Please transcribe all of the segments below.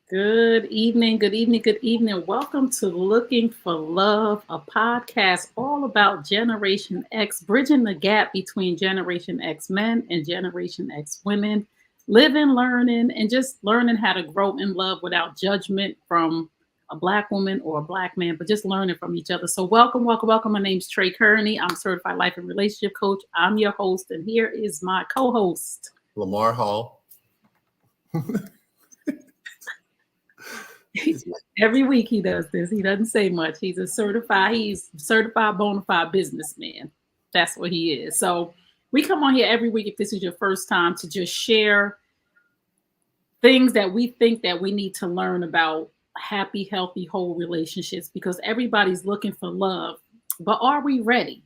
Good evening, good evening, good evening. Welcome to Looking for Love, a podcast all about Generation X, bridging the gap between Generation X men and Generation X women, living, learning, and just learning how to grow in love without judgment from a Black woman or a Black man, but just learning from each other. So, welcome, welcome, welcome. My name's Trey Kearney. I'm a certified life and relationship coach. I'm your host, and here is my co host. Lamar Hall. Every week he does this. He doesn't say much. He's certified bona fide businessman. That's what he is. So we come on here every week if this is your first time to just share things that we think that we need to learn about happy, healthy, whole relationships because everybody's looking for love. But are we ready?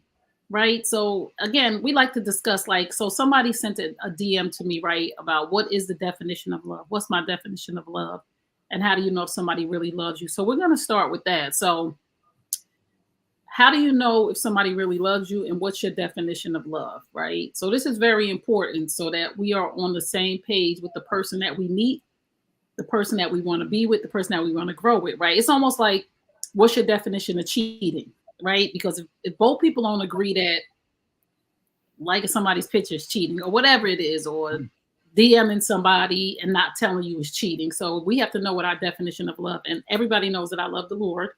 Right. So again, we like to discuss so somebody sent a DM to me, right, about what is the definition of love? What's my definition of love? And how do you know if somebody really loves you? So we're going to start with that. So how do you know if somebody really loves you and what's your definition of love, right? So this is very important so that we are on the same page with the person that we meet, the person that we want to be with, the person that we want to grow with, right? It's almost like, what's your definition of cheating, right? Because if both people don't agree that liking somebody's picture is cheating or whatever it is, or DMing somebody and not telling you is cheating. So we have to know what our definition of love. And everybody knows that I love the Lord.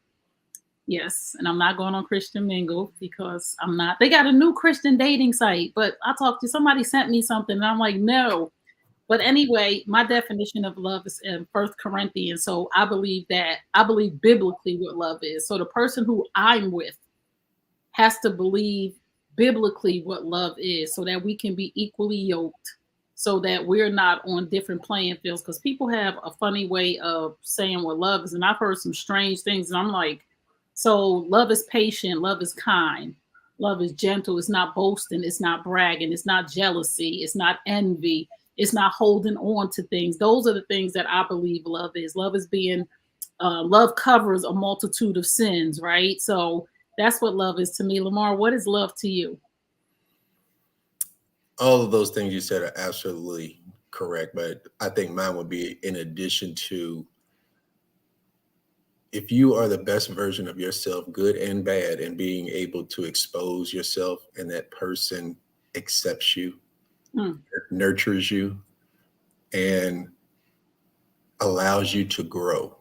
Yes. And I'm not going on Christian Mingle because I'm not. They got a new Christian dating site, but I talked to somebody sent me something and I'm like, no. But anyway, my definition of love is in 1 Corinthians. So I believe biblically what love is. So the person who I'm with has to believe biblically what love is so that we can be equally yoked, so that we're not on different playing fields, because people have a funny way of saying what love is. And I've heard some strange things. And I'm like, so love is patient, love is kind, love is gentle, it's not boasting, it's not bragging, it's not jealousy, it's not envy, it's not holding on to things. Those are the things that I believe love is. Love is being, love covers a multitude of sins, right? So that's what love is to me. Lamar, what is love to you? All of those things you said are absolutely correct, but I think mine would be in addition to, if you are the best version of yourself, good and bad, and being able to expose yourself and that person accepts you, nurtures you, and allows you to grow.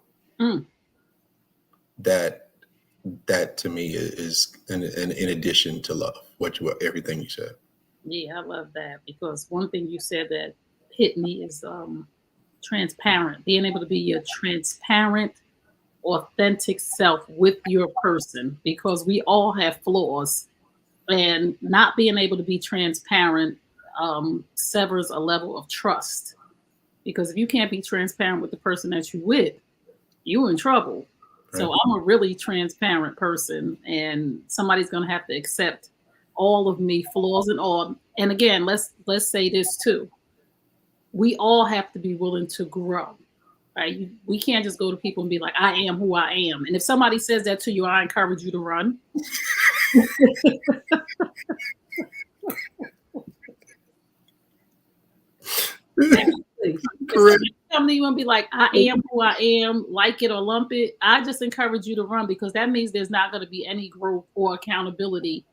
That to me is in addition to love, everything you said. Yeah, I love that, because one thing you said that hit me is transparent, being able to be your transparent, authentic self with your person, because we all have flaws, and not being able to be transparent severs a level of trust, because if you can't be transparent with the person that you're with, you're in trouble. Right. So I'm a really transparent person, and somebody's going to have to accept all of me, flaws and all. And again, let's say this too. We all have to be willing to grow, right? We can't just go to people and be like, I am who I am. And if somebody says that to you, I encourage you to run. Correct. Something you want to be like, I am who I am, like it or lump it. I just encourage you to run, because that means there's not going to be any growth or accountability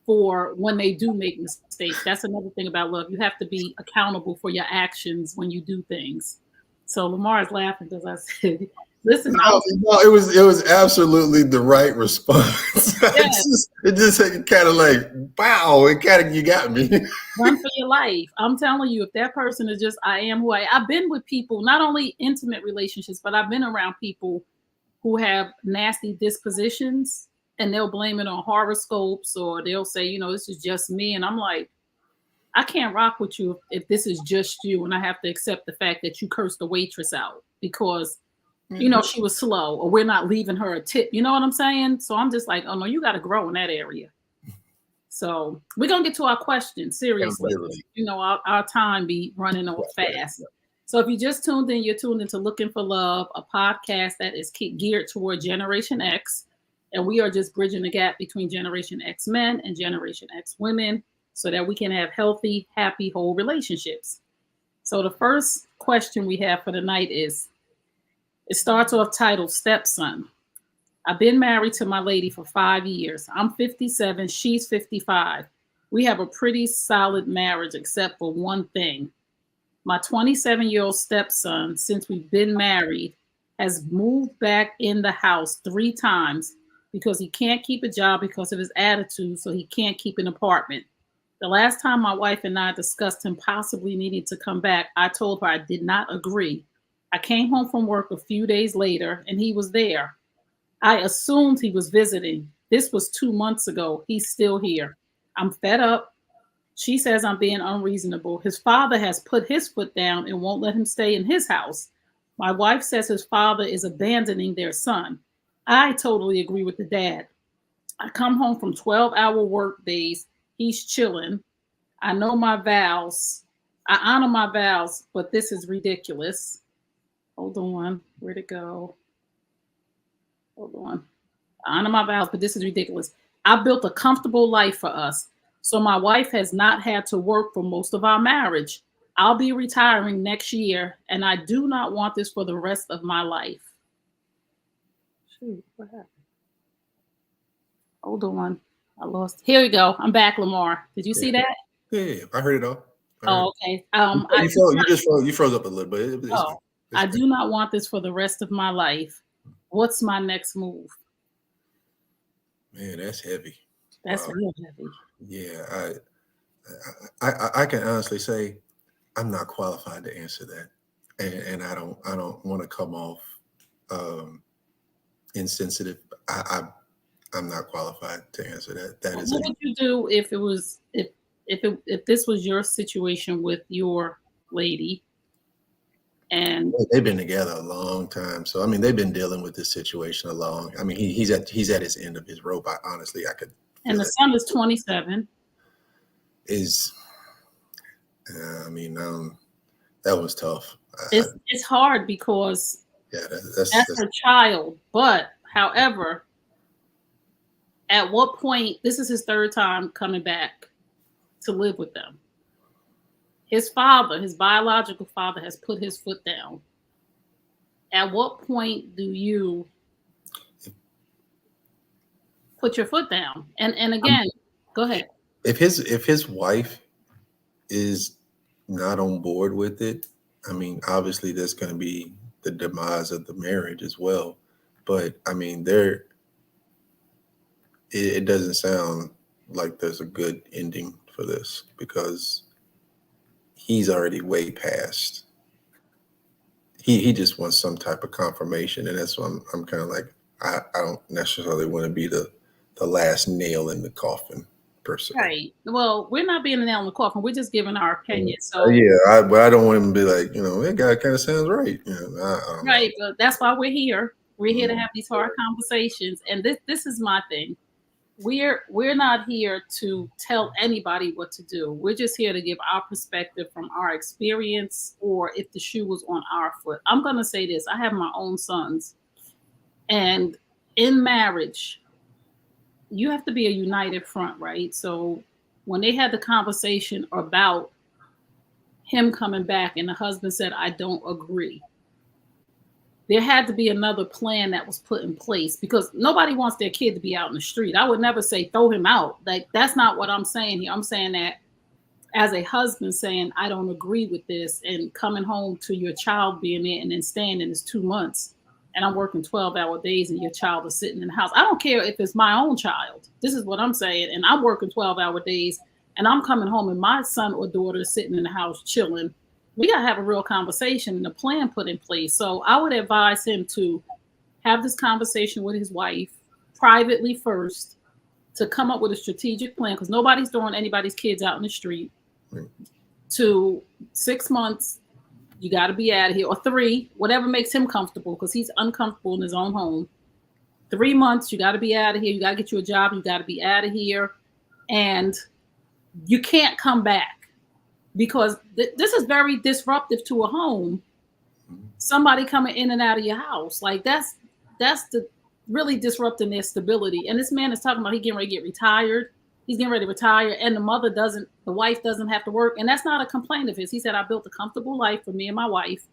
for when they do make mistakes. That's another thing about love. You have to be accountable for your actions when you do things. So Lamar is laughing because I said, listen. No, it was absolutely the right response. Yes. it just kind of like, wow, you got me. Run for your life. I'm telling you, if that person is just, I am who I've been with people, not only intimate relationships, but I've been around people who have nasty dispositions, and they'll blame it on horoscopes, or they'll say, this is just me. And I'm like, I can't rock with you if this is just you, and I have to accept the fact that you cursed the waitress out because, she was slow, or we're not leaving her a tip. You know what I'm saying? So I'm just like, oh no, you got to grow in that area. So we're going to get to our questions, seriously. Our time be running on fast. So if you just tuned in, you're tuned into Looking for Love, a podcast that is geared toward Generation X. And we are just bridging the gap between Generation X men and Generation X women so that we can have healthy, happy, whole relationships. So the first question we have for the night is, It starts off titled Stepson. I've been married to my lady for 5 years. I'm 57, she's 55. We have a pretty solid marriage except for one thing. My 27-year-old stepson, since we've been married, has moved back in the house 3 times because he can't keep a job because of his attitude, so he can't keep an apartment. The last time my wife and I discussed him possibly needing to come back, I told her I did not agree. I came home from work a few days later and he was there. I assumed he was visiting. This was 2 months ago. He's still here. I'm fed up. She says I'm being unreasonable. His father has put his foot down and won't let him stay in his house. My wife says his father is abandoning their son. I totally agree with the dad. I come home from 12-hour work days. He's chilling. I know my vows. I honor my vows, but this is ridiculous. Hold on. Where'd it go? Hold on. I honor my vows, but this is ridiculous. I built a comfortable life for us. So my wife has not had to work for most of our marriage. I'll be retiring next year, and I do not want this for the rest of my life. Shoot, what happened? Hold on. I lost. Here we go. I'm back, Lamar. Did you see that? Yeah, I heard it all. Oh, okay. You froze up a little bit. I do not want this for the rest of my life. What's my next move? Man, that's heavy. That's real heavy. Yeah, I can honestly say I'm not qualified to answer that, and I don't want to come off insensitive. I'm not qualified to answer that. What would you do if it was if this was your situation with your lady? And they've been together a long time, so I mean they've been dealing with this situation a long. I mean he's at his end of his rope. Honestly, I could. And the son is 27. That was tough. It's hard because that's her child. But however, at what point, this is his 3rd time coming back to live with them. His father, his biological father, has put his foot down. At what point do you put your foot down? And again, go ahead. If his wife is not on board with it, I mean, obviously there's going to be the demise of the marriage as well. But I mean, it doesn't sound like there's a good ending for this because he's already way past. He just wants some type of confirmation, and that's why I'm kind of like I don't necessarily want to be the last nail in the coffin per se. Right. Well, we're not being a nail in the coffin. We're just giving our opinion. So but I don't want him to be like, that guy kind of sounds right. Right. But that's why we're here. We're here to have these hard conversations, and this is my thing. We're not here to tell anybody what to do. We're just here to give our perspective from our experience, or if the shoe was on our foot. I'm going to say this. I have my own sons, and in marriage, you have to be a united front, right? So when they had the conversation about him coming back and the husband said, I don't agree, there had to be another plan that was put in place because nobody wants their kid to be out in the street. I would never say throw him out. Like, that's not what I'm saying here. I'm saying that as a husband saying, I don't agree with this, and coming home to your child being there and then staying in this 2 months, and I'm working 12-hour days and your child is sitting in the house. I don't care if it's my own child. This is what I'm saying. And I'm working 12-hour days and I'm coming home and my son or daughter is sitting in the house chilling. We got to have a real conversation and a plan put in place. So I would advise him to have this conversation with his wife privately first, to come up with a strategic plan, because nobody's throwing anybody's kids out in the street. To 6 months, you got to be out of here, or 3, whatever makes him comfortable, because he's uncomfortable in his own home. 3 months, you got to be out of here. You got to get you a job. You got to be out of here. And you can't come back, because this is very disruptive to a home. Somebody coming in and out of your house. Like, that's the really disrupting their stability. And this man is talking about he getting ready to get retired. He's getting ready to retire, and the wife doesn't have to work. And that's not a complaint of his. He said, I built a comfortable life for me and my wife.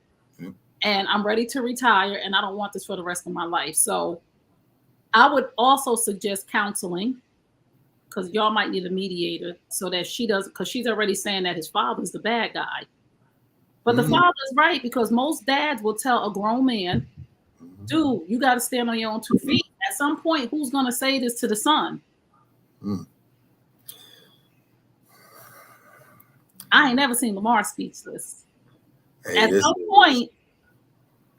and I'm ready to retire, and I don't want this for the rest of my life. So I would also suggest counseling, because y'all might need a mediator so that she does, because she's already saying that his father's the bad guy. But the father's right, because most dads will tell a grown man, dude, you got to stand on your own 2 feet. At some point, who's going to say this to the son? I ain't never seen Lamar speechless. Hey,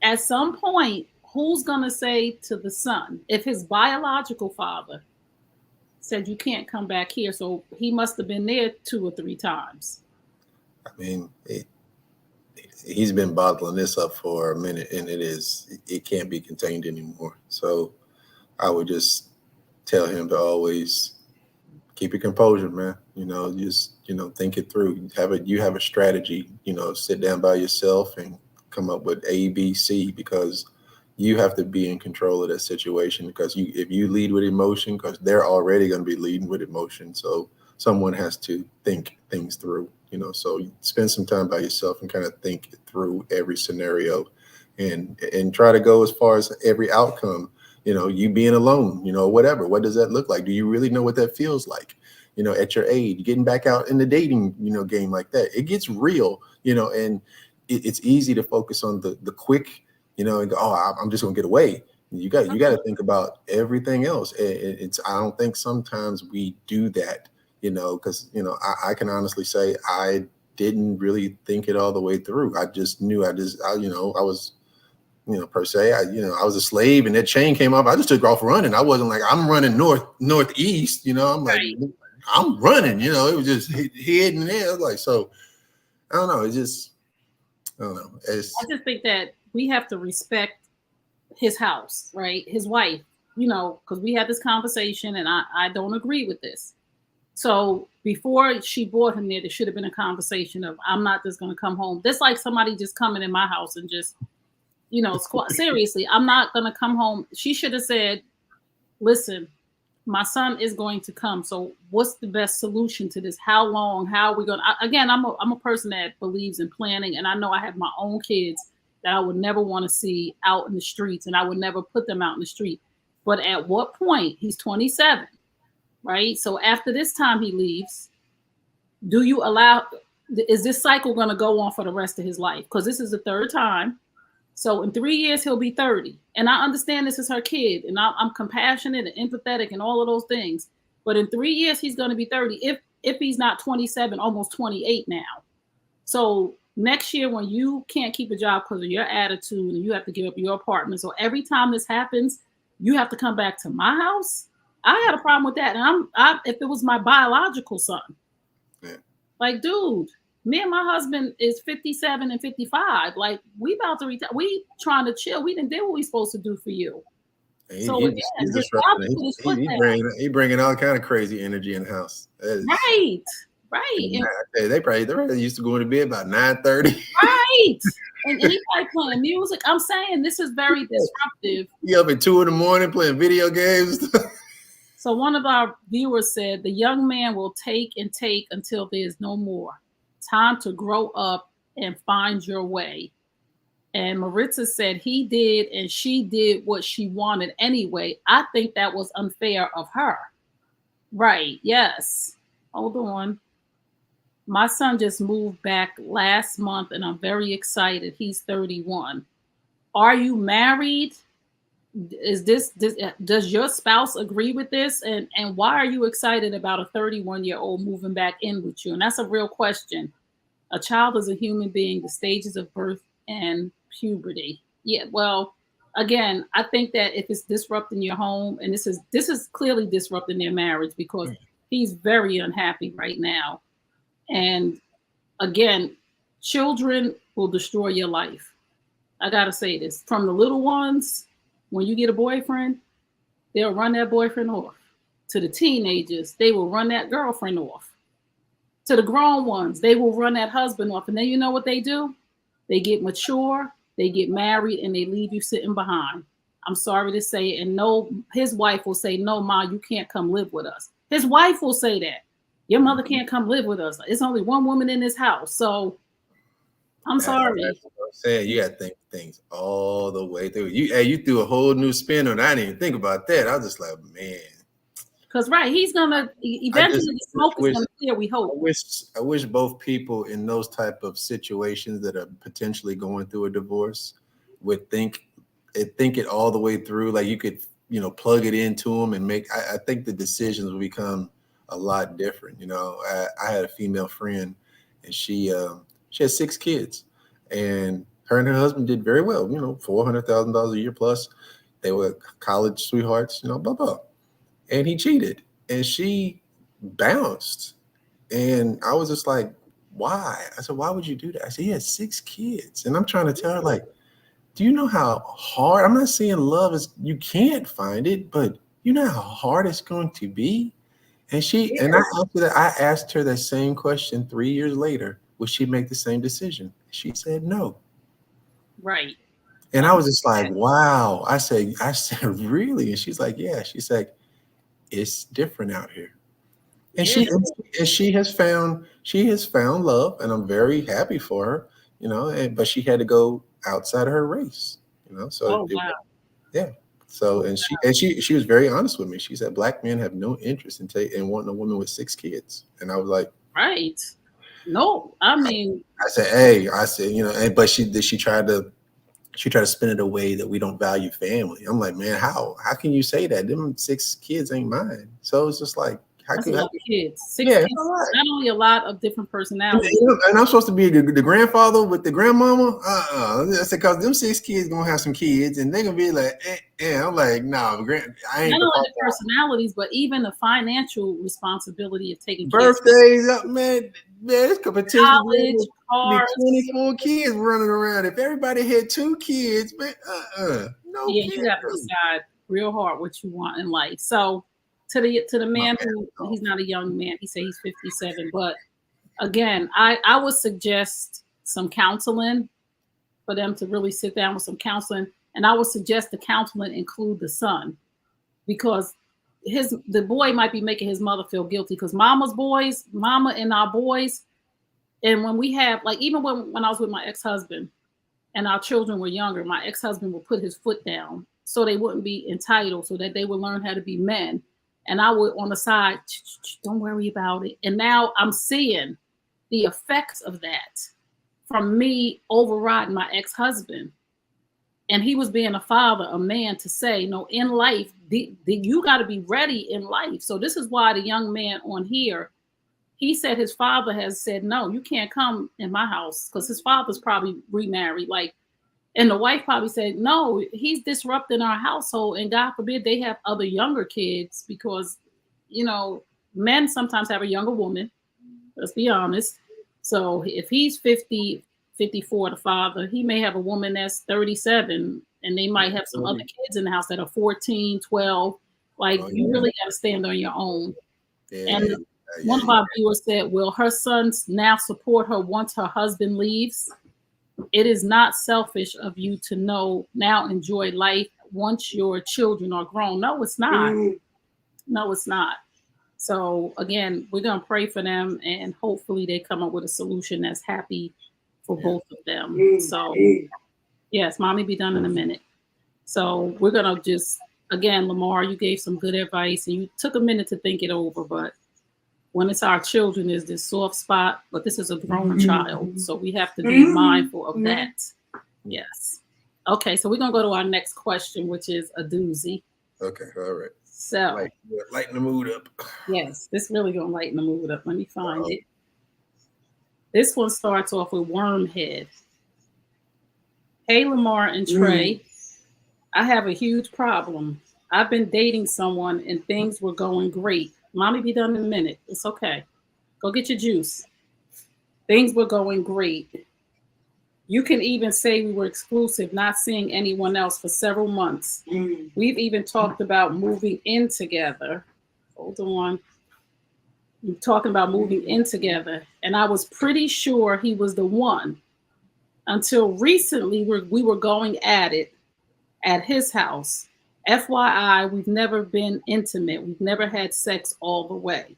At some point, who's going to say to the son, if his biological father said you can't come back here, so he must have been there 2 or 3 times. I mean, he's been bottling this up for a minute, and it can't be contained anymore. So I would just tell him to always keep your composure, man. Just think it through. You have a strategy. Sit down by yourself and come up with A, B, C, because you have to be in control of that situation. Because if you lead with emotion, because they're already going to be leading with emotion, so someone has to think things through. So you spend some time by yourself and kind of think through every scenario, and try to go as far as every outcome. You being alone, whatever. What does that look like? Do you really know what that feels like? At your age, getting back out in the dating, game like that, it gets real, and it's easy to focus on the quick, and go, oh, I'm just gonna get away. You got to think about everything else. I don't think sometimes we do that, because I can honestly say I didn't really think it all the way through. I just knew I was, per se, I was a slave, and that chain came up. I just took off running. I wasn't like, I'm running northeast. I'm like, I'm running. It was just hidden there. Like, so I don't know. I don't know. I just think that we have to respect his house, right? His wife, because we had this conversation, and I don't agree with this. So before she brought him there should have been a conversation of, I'm not just going to come home. That's like somebody just coming in my house and just, seriously, I'm not going to come home. She should have said, listen, my son is going to come. So what's the best solution to this? How long? How are we going to, again, I'm a person that believes in planning, and I know I have my own kids that I would never want to see out in the streets, and I would never put them out in the street. But at what point? He's 27, right? So after this time he leaves, is this cycle going to go on for the rest of his life? Because this is the 3rd time. So in 3 years, he'll be 30. And I understand this is her kid, and I'm compassionate and empathetic and all of those things. But in 3 years, he's going to be 30 if he's not 27, almost 28 now. So next year, when you can't keep a job because of your attitude and you have to give up your apartment, so every time this happens, you have to come back to my house. I had a problem with that. And if it was my biological son, like, dude, me and my husband is 57 and 55. Like, we about to retire. We trying to chill. We didn't do what we supposed to do for you. He bringing all kind of crazy energy in the house. Right. They probably used to go to bed about 9:30. Right. And he like playing music. I'm saying this is very disruptive. He up at 2 a.m. playing video games. So one of our viewers said, the young man will take until there's no more. Time to grow up and find your way. And Maritza said he did, and she did what she wanted anyway. I think that was unfair of her. Right. Yes. Hold on. My son just moved back last month, and I'm very excited. He's 31. Are you married? Does your spouse agree with this? And why are you excited about a 31-year-old moving back in with you? And that's a real question. A child is a human being, the stages of birth and puberty. Yeah, well, again, I think that if it's disrupting your home, and this is clearly disrupting their marriage, because he's very unhappy right now. And again, children will destroy your life. I gotta say this. From the little ones, when you get a boyfriend, they'll run that boyfriend off. To the teenagers, they will run that girlfriend off. To the grown ones, they will run that husband off. And then you know what they do? They get mature, they get married, and they leave you sitting behind. I'm sorry to say it. And no, his wife will say, no, Ma, you can't come live with us. His wife will say that. Your mother can't come live with us. It's only one woman in this house. So I'm sorry. I'm saying? You got to think things all the way through. You threw a whole new spin on it. I didn't even think about that. I was just like, man. Because he's gonna eventually the smoke is gonna clear. We hope. I wish both people in those type of situations that are potentially going through a divorce would think it all the way through. Like you could, plug it into them and make. I think the decisions will become a lot different. I had a female friend, and she had 6 kids, and her and her husband did very well. $400,000 a year plus. They were college sweethearts. Blah blah. And he cheated, and she bounced. And I was just like, why? I said, why would you do that? I said, he had 6 kids. And I'm trying to tell her, like, do you know how hard? I'm not saying love is, you can't find it, but you know how hard it's going to be? And I asked her that same question 3 years later. Would she make the same decision? She said no. Right. And I was just like, wow. I said, really? And she's like, yeah. She's like, it's different out here. And she has found love, and I'm very happy for her, but she had to go outside of her race, so wow. Yeah. So she was very honest with me. She said black men have no interest in wanting a woman with 6 kids. And I was like, right. No, I mean, I said, but she tried to spin it away that we don't value family. I'm like, man, how can you say that? Them 6 kids ain't mine. So it's just like, that's a lot of kids. 6 kids, not only a lot of different personalities. And I'm supposed to be the grandfather with the grandmama. That's because them 6 kids gonna have some kids, and they're gonna be like, I'm like, no, I ain't. Not only the personalities, but even the financial responsibility of taking birthdays up, man. This could potentially college, cars, 24 kids running around. If everybody had 2 kids, man, no. Yeah, you have to decide real hard what you want in life. So to the man who, he's not a young man, he said he's 57, but again, I would suggest some counseling for them to really sit down with some counseling, and I would suggest the counseling include the son, because the boy might be making his mother feel guilty, because mama and our boys, and when we have, like, even when I was with my ex-husband and our children were younger, my ex-husband would put his foot down so they wouldn't be entitled, so that they would learn how to be men. And I would on the side, don't worry about it. And now I'm seeing the effects of that from me overriding my ex-husband. And he was being a father, a man, to say, no, in life, you got to be ready in life. So this is why the young man on here, he said his father has said, no, you can't come in my house, because his father's probably remarried. And the wife probably said, no, he's disrupting our household. And God forbid they have other younger kids, because, men sometimes have a younger woman. Let's be honest. So if he's 50, 54, the father, he may have a woman that's 37, and they might have some other kids in the house that are 14, 12. You really got to stand on your own. Yeah. And one of our viewers said, will her sons now support her once her husband leaves? It is not selfish of you to now enjoy life once your children are grown. No, it's not. No, it's not. So again, we're going to pray for them, and hopefully they come up with a solution that's happy for both of them. So yes, mommy be done in a minute. So we're going to just, again, Lamar, you gave some good advice, and you took a minute to think it over, but when it's our children, is this soft spot, but this is a grown child. So we have to be mindful of that. Yes. Okay. So we're going to go to our next question, which is a doozy. Okay. All right. So lighten the mood up. Yes. This really going to lighten the mood up. Let me find it. This one starts off with Wormhead. Hey, Lamar and Trey, I have a huge problem. I've been dating someone and things were going great. Mommy be done in a minute. It's okay. Go get your juice. Things were going great. You can even say we were exclusive, not seeing anyone else for several months. We've even talked about moving in together. Hold on. We're talking about moving in together. And I was pretty sure he was the one until recently we were going at it at his house. FYI, we've never been intimate. We've never had sex all the way.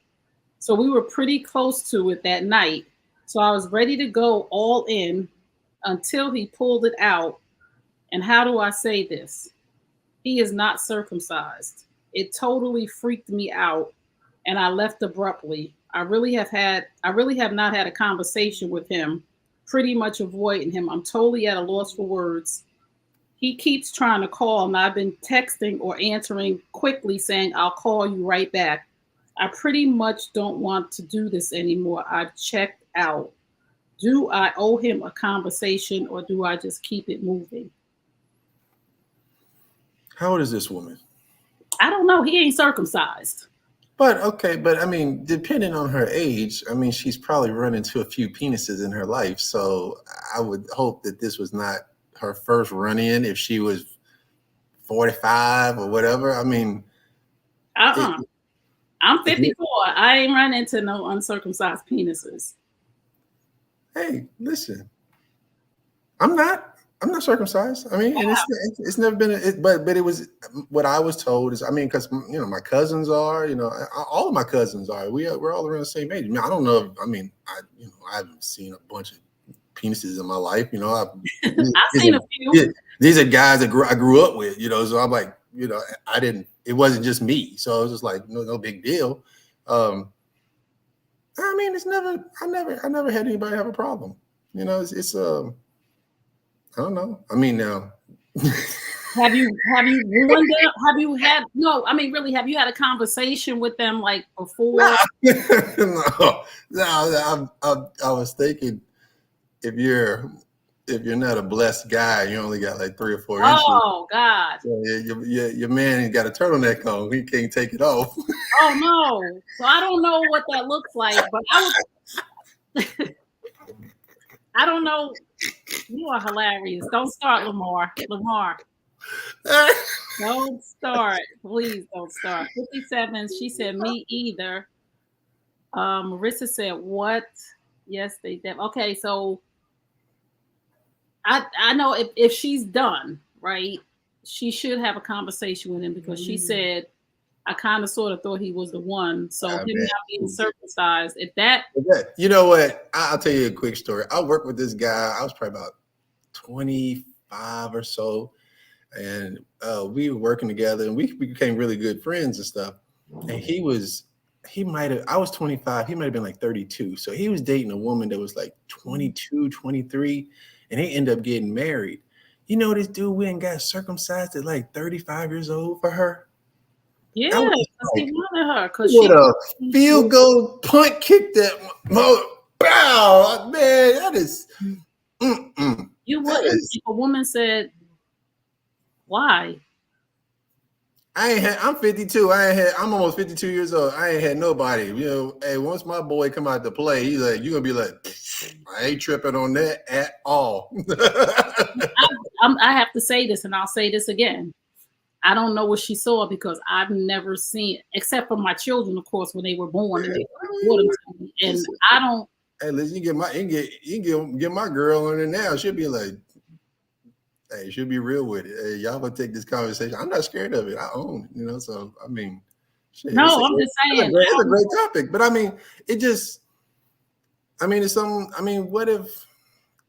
So we were pretty close to it that night. So I was ready to go all in. until he pulled it out. And how do I say this? He is not circumcised. It totally freaked me out, and I left abruptly. I really have not had a conversation with him, pretty much avoiding him. I'm totally at a loss for words. He keeps trying to call, and I've been texting or answering quickly saying, I'll call you right back. I pretty much don't want to do this anymore. I've checked out. Do I owe him a conversation, or do I just keep it moving? How old is this woman? I don't know. He ain't circumcised. But okay, but I mean, depending on her age, I mean, she's probably run into a few penises in her life. So I would hope that this was not her first run in if she was 45 or whatever. I mean, I'm 54. I ain't run into no uncircumcised penises. Hey, listen, I'm not circumcised. I mean, and it's never been, but it was what I was told is, I mean, because my cousins are, all of my cousins are. We're all around the same age. I mean, I don't know. I haven't seen a bunch of penises in my life. I've seen a few. These are guys that I grew up with. So I'm like, I didn't. It wasn't just me. So it was just like no big deal. I mean, I never had anybody have a problem. It's I don't know. I mean, now. Have you ruined them? Have you had really? Have you had a conversation with them like before? No. I was thinking if you're not a blessed guy, you only got like 3 or 4 inches. Oh God! So your man got a turtleneck on. He can't take it off. Oh no! So I don't know what that looks like, but I don't know. You are hilarious. Don't start, Lamar. Don't start. Please don't start. 57. She said, me either. Marissa said, what? Yes, they did. Okay, so I know if she's done, right, she should have a conversation with him because she said, I kind of sort of thought he was the one. So him not being circumcised, if that. You know what? I'll tell you a quick story. I worked with this guy. I was probably about 25 or so. And we were working together and we became really good friends and stuff. And I was 25. He might've been like 32. So he was dating a woman that was like 22, 23. And they ended up getting married. This dude went and got circumcised at like 35 years old for her. Yeah, he wanted her because she a field goal punt kick that mother. Bow, man, that is. You wouldn't. If a woman said, "Why?" I'm 52. I'm almost 52 years old. I ain't had nobody. Hey, once my boy come out to play, he's like, you're gonna be like, I ain't tripping on that at all. I have to say this, and I'll say this again. I don't know what she saw because I've never seen, except for my children, of course, when they were born. And I don't. Hey, listen, you can get my girl on there now. She'll be like, hey, she'll be real with it. Hey, y'all gonna take this conversation. I'm not scared of it. I own it, so I mean, shit, no, I'm just saying. It's a great topic, but I mean, it's something. I mean, what if?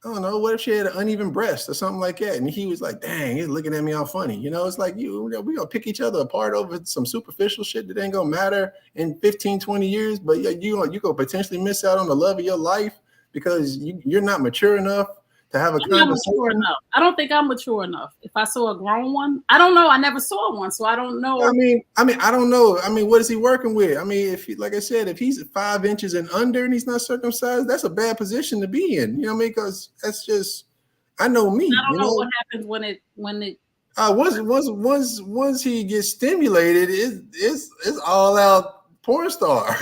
I don't know. What if she had an uneven breast or something like that? And he was like, dang, he's looking at me all funny. It's like we gonna pick each other apart over some superficial shit that ain't gonna matter in 15, 20 years. But yeah, you gonna potentially miss out on the love of your life because you're not mature enough to have a conversation. I don't think I'm mature enough. If I saw a grown one, I don't know. I never saw one, so I don't know. I mean, I don't know. I mean, what is he working with? I mean, like I said, if he's 5 inches and under and he's not circumcised, that's a bad position to be in. Because that's just, I know me. I don't know what happens when it. Once he gets stimulated, it's all out porn star.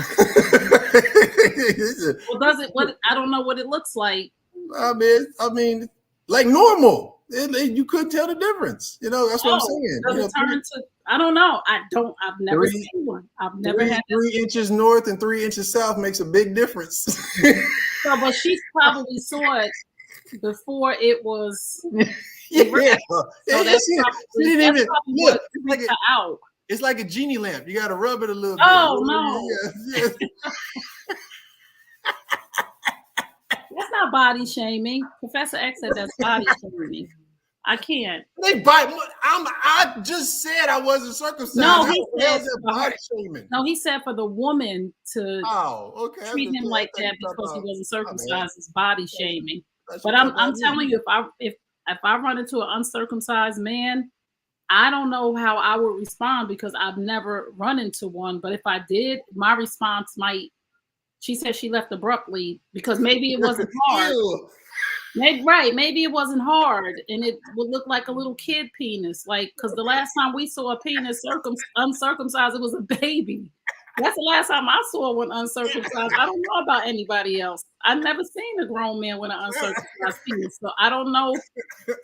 Well, does it? What I don't know what it looks like. I mean, like normal. You couldn't tell the difference. That's what I'm saying. Does it turn to? I don't know. I've never seen one. I've never had 3 inches north and 3 inches south makes a big difference. So, but she probably saw it before it was. Yeah. So that's probably look. Out. It's like a genie lamp. You got to rub it a little bit. Oh no. Yeah. That's not body shaming. Professor X said that's body shaming. I can't. They bite. I just said I wasn't circumcised. No, he said body shaming. No, he said for the woman to treat him like that because he wasn't circumcised is body shaming. But I'm telling you, if I run into an uncircumcised man, I don't know how I would respond because I've never run into one. But if I did, my response might. She said she left abruptly because maybe it wasn't hard. Maybe it wasn't hard, and it would look like a little kid penis. Like, because the last time we saw a penis uncircumcised, it was a baby. That's the last time I saw one uncircumcised. I don't know about anybody else. I've never seen a grown man with an uncircumcised penis, so I don't know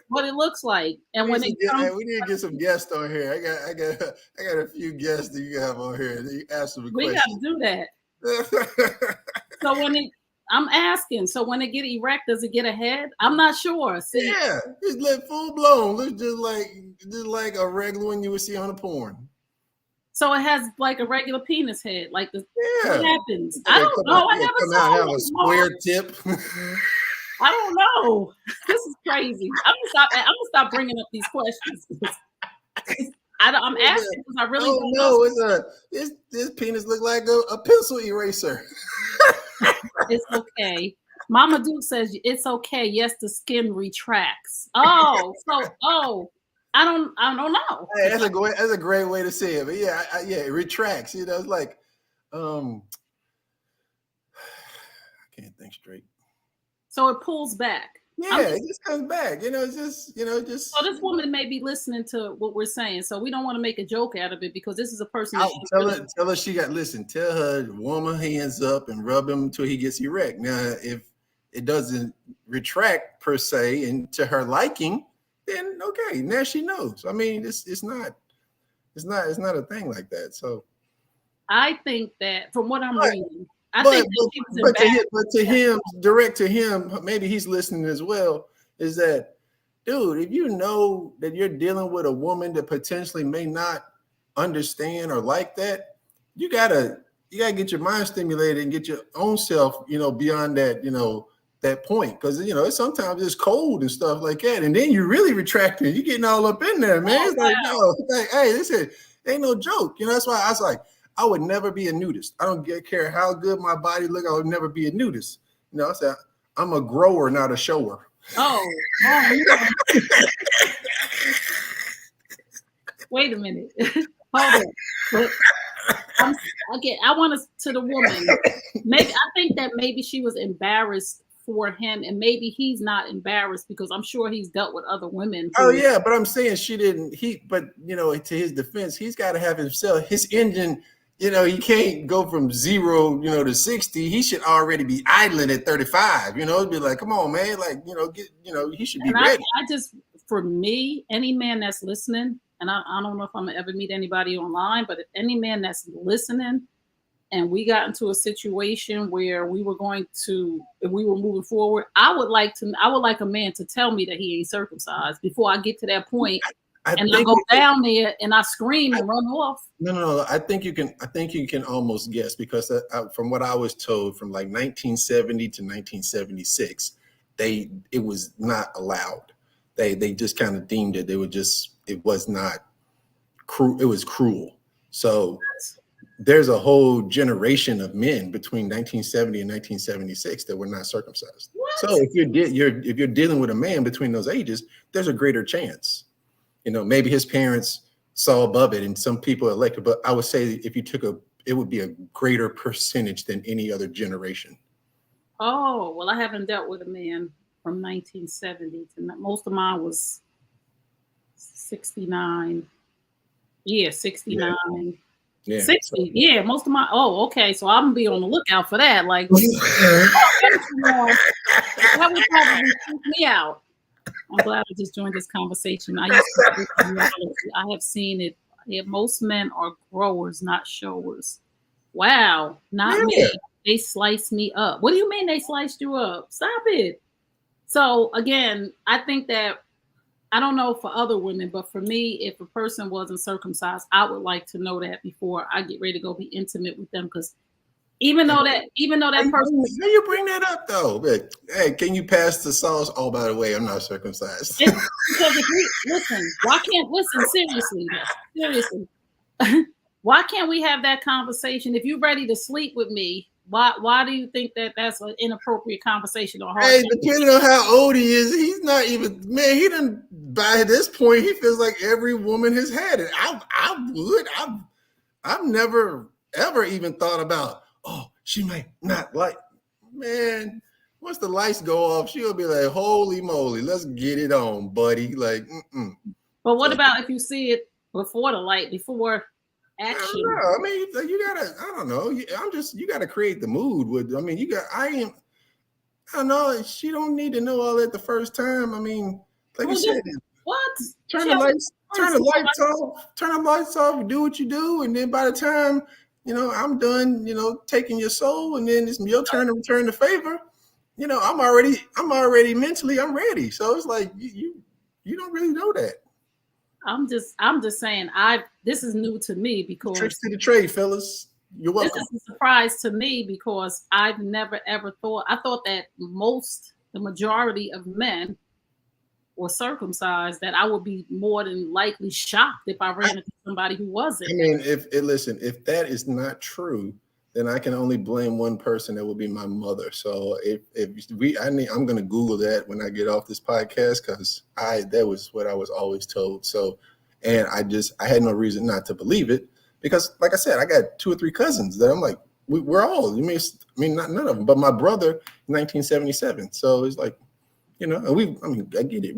what it looks like. And when we need to get some guests on here. I got a few guests that you have on here. You ask them a question. We got to do that. So I'm asking. So when it get erect, does it get a head? I'm not sure. See? Yeah, it's like full blown. Looks just like a regular one you would see on a porn. So it has like a regular penis head. Like what happens? I don't know. I never saw have a square tip. I don't know. This is crazy. I'm gonna stop bringing up these questions. I'm asking because I really don't know. This penis look like a pencil eraser. It's okay. Mama Duke says it's okay. Yes, the skin retracts. I don't know. Hey, that's a great way to say it. But yeah, it retracts. You know, it's like I can't think straight. So it pulls back. Yeah, it just comes back. You know, just. So this woman may be listening to what we're saying, so we don't want to make a joke out of it because this is a person. Tell her she got listen. Tell her warm her hands up and rub him until he gets erect. Now, if it doesn't retract per se and to her liking, then okay, now she knows. I mean, it's not a thing like that. So, I think that from what I'm reading. But to him, direct to him, maybe he's listening as well, is that, dude, if you know that you're dealing with a woman that potentially may not understand or like that, you gotta get your mind stimulated and get your own self, beyond that, that point. Because, sometimes it's cold and stuff like that. And then you really retracting, you're getting all up in there, man. Hey, this ain't no joke. That's why I was like, I would never be a nudist. I don't care how good my body look. I would never be a nudist. I said I'm a grower, not a shower. Wait a minute. Hold on. I want to the woman. Maybe I think that maybe she was embarrassed for him, and maybe he's not embarrassed because I'm sure he's dealt with other women. Oh yeah, but I'm saying she didn't. To his defense, he's got to have his engine. He can't go from 0, to 60. He should already be idling at 35. It'd be like, come on, man. Like, he should be ready. For me, any man that's listening, and I don't know if I'm gonna ever meet anybody online, but if any man that's listening, and we got into a situation where if we were moving forward, I would like a man to tell me that he ain't circumcised before I get to that point. I go down there and I scream and run off. No. I think you can almost guess because from what I was told, from like 1970 to 1976, it was not allowed. They just kind of deemed it. It was not cruel. It was cruel. So there's a whole generation of men between 1970 and 1976 that were not circumcised. What? So if you're dealing with a man between those ages, there's a greater chance. Maybe his parents saw above it and some people elected, but I would say if you it would be a greater percentage than any other generation. Oh, well, I haven't dealt with a man from 1970 to most of mine was 69. Yeah, 69. Yeah. 60. Yeah, most of my. Oh, okay. So I'm gonna be on the lookout for that. Like, that would probably freak me out. I'm glad I just joined this conversation. I have seen it. Yeah, most men are growers, not showers. Wow, not me. They sliced me up. What do you mean they sliced you up? Stop it. So again, I think that I don't know for other women, but for me, if a person wasn't circumcised, I would like to know that before I get ready to go be intimate with them, because Even though that person, How you bring that up though? But, hey, can you pass the sauce? Oh, by the way, I'm not circumcised. because if we listen, why can't listen seriously? Why can't we have that conversation? If you're ready to sleep with me, why do you think that that's an inappropriate conversation or hard? Hey, depending on how old he is, he's not even, man. He didn't, by this point, he feels like every woman has had it. I've never ever even thought about, oh, she might not like, man. Once the lights go off, she'll be like, holy moly, let's get it on, buddy. Like, But what about if you see it before the light, before action? I mean, you gotta, I don't know. You gotta create the mood with, I mean, I don't know. She don't need to know all that the first time. I mean, like you said, what? Turn the lights off, do what you do, and then by the time, I'm done, taking your soul, and then it's your turn to return the favor. I'm already mentally, I'm ready. So it's like you don't really know that. I'm just saying, this is new to me because tricks to the trade, fellas. You're welcome. This is a surprise to me because I've never ever thought. I thought that the majority of men were circumcised. That I would be more than likely shocked if I ran into somebody who wasn't. I mean, if that is not true, then I can only blame one person. That would be my mother. So I'm going to Google that when I get off this podcast because that was what I was always told. So, and I had no reason not to believe it. Because, like I said, I got 2 or 3 cousins that I'm like, we're all. I mean, not none of them, but my brother, 1977. So it's like, and I get it.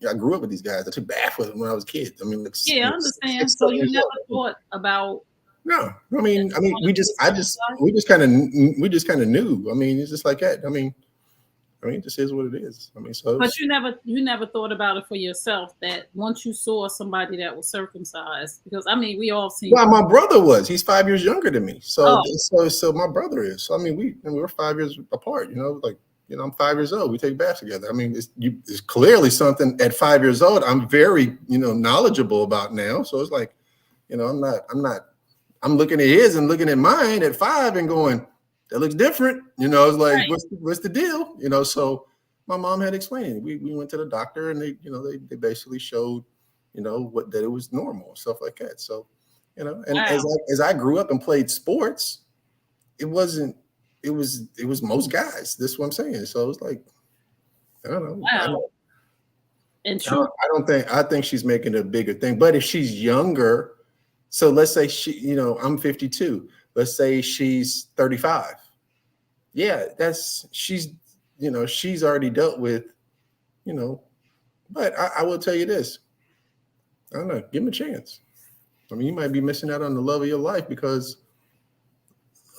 I grew up with these guys. I took baths with them when I was a kid. I mean, I understand. So you never thought about? No, I mean, we just kind of knew. I mean, it's just like that. I mean, it just is what it is. I mean, so. But you never thought about it for yourself that once you saw somebody that was circumcised, because I mean, we all seen. Well, my brother was. He's 5 years younger than me. So my brother is. So I mean, we're 5 years apart. I'm 5 years old. We take baths together. I mean, it's clearly something at 5 years old. I'm very knowledgeable about now. So it's like, I'm looking at his and looking at mine at 5 and going, that looks different. It's like, right. What's the deal? So my mom had explained it. We went to the doctor and they basically showed, that it was normal, stuff like that. So, and wow. as I grew up and played sports, it was most guys. This is what I'm saying. So it was like, I don't know. Wow. And true. I think she's making a bigger thing. But if she's younger, so let's say I'm 52. Let's say she's 35. Yeah, she's already dealt with, but I will tell you this. I don't know, give him a chance. I mean, you might be missing out on the love of your life because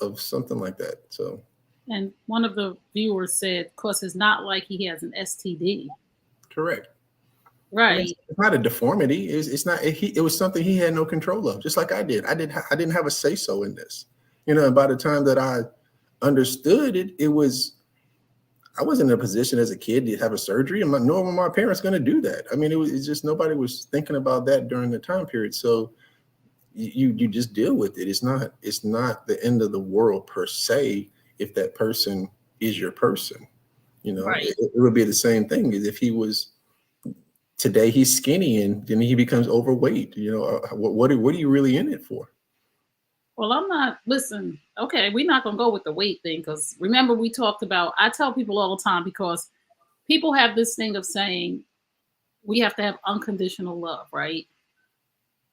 of something like that. So. And one of the viewers said, of course, it's not like he has an STD. Correct. Right. It's not a deformity. It's not. It was something he had no control of, just like I did. I didn't have a say so in this. And by the time that I understood it, I wasn't in a position as a kid to have a surgery, and nor were my parents going to do that. I mean, it's just nobody was thinking about that during the time period. So you just deal with it. It's not the end of the world per se if that person is your person. Right. It would be the same thing as if he was. Today he's skinny and then he becomes overweight. What are you really in it for? Well, listen, okay, we're not going to go with the weight thing because remember we talked about, I tell people all the time because people have this thing of saying we have to have unconditional love, right?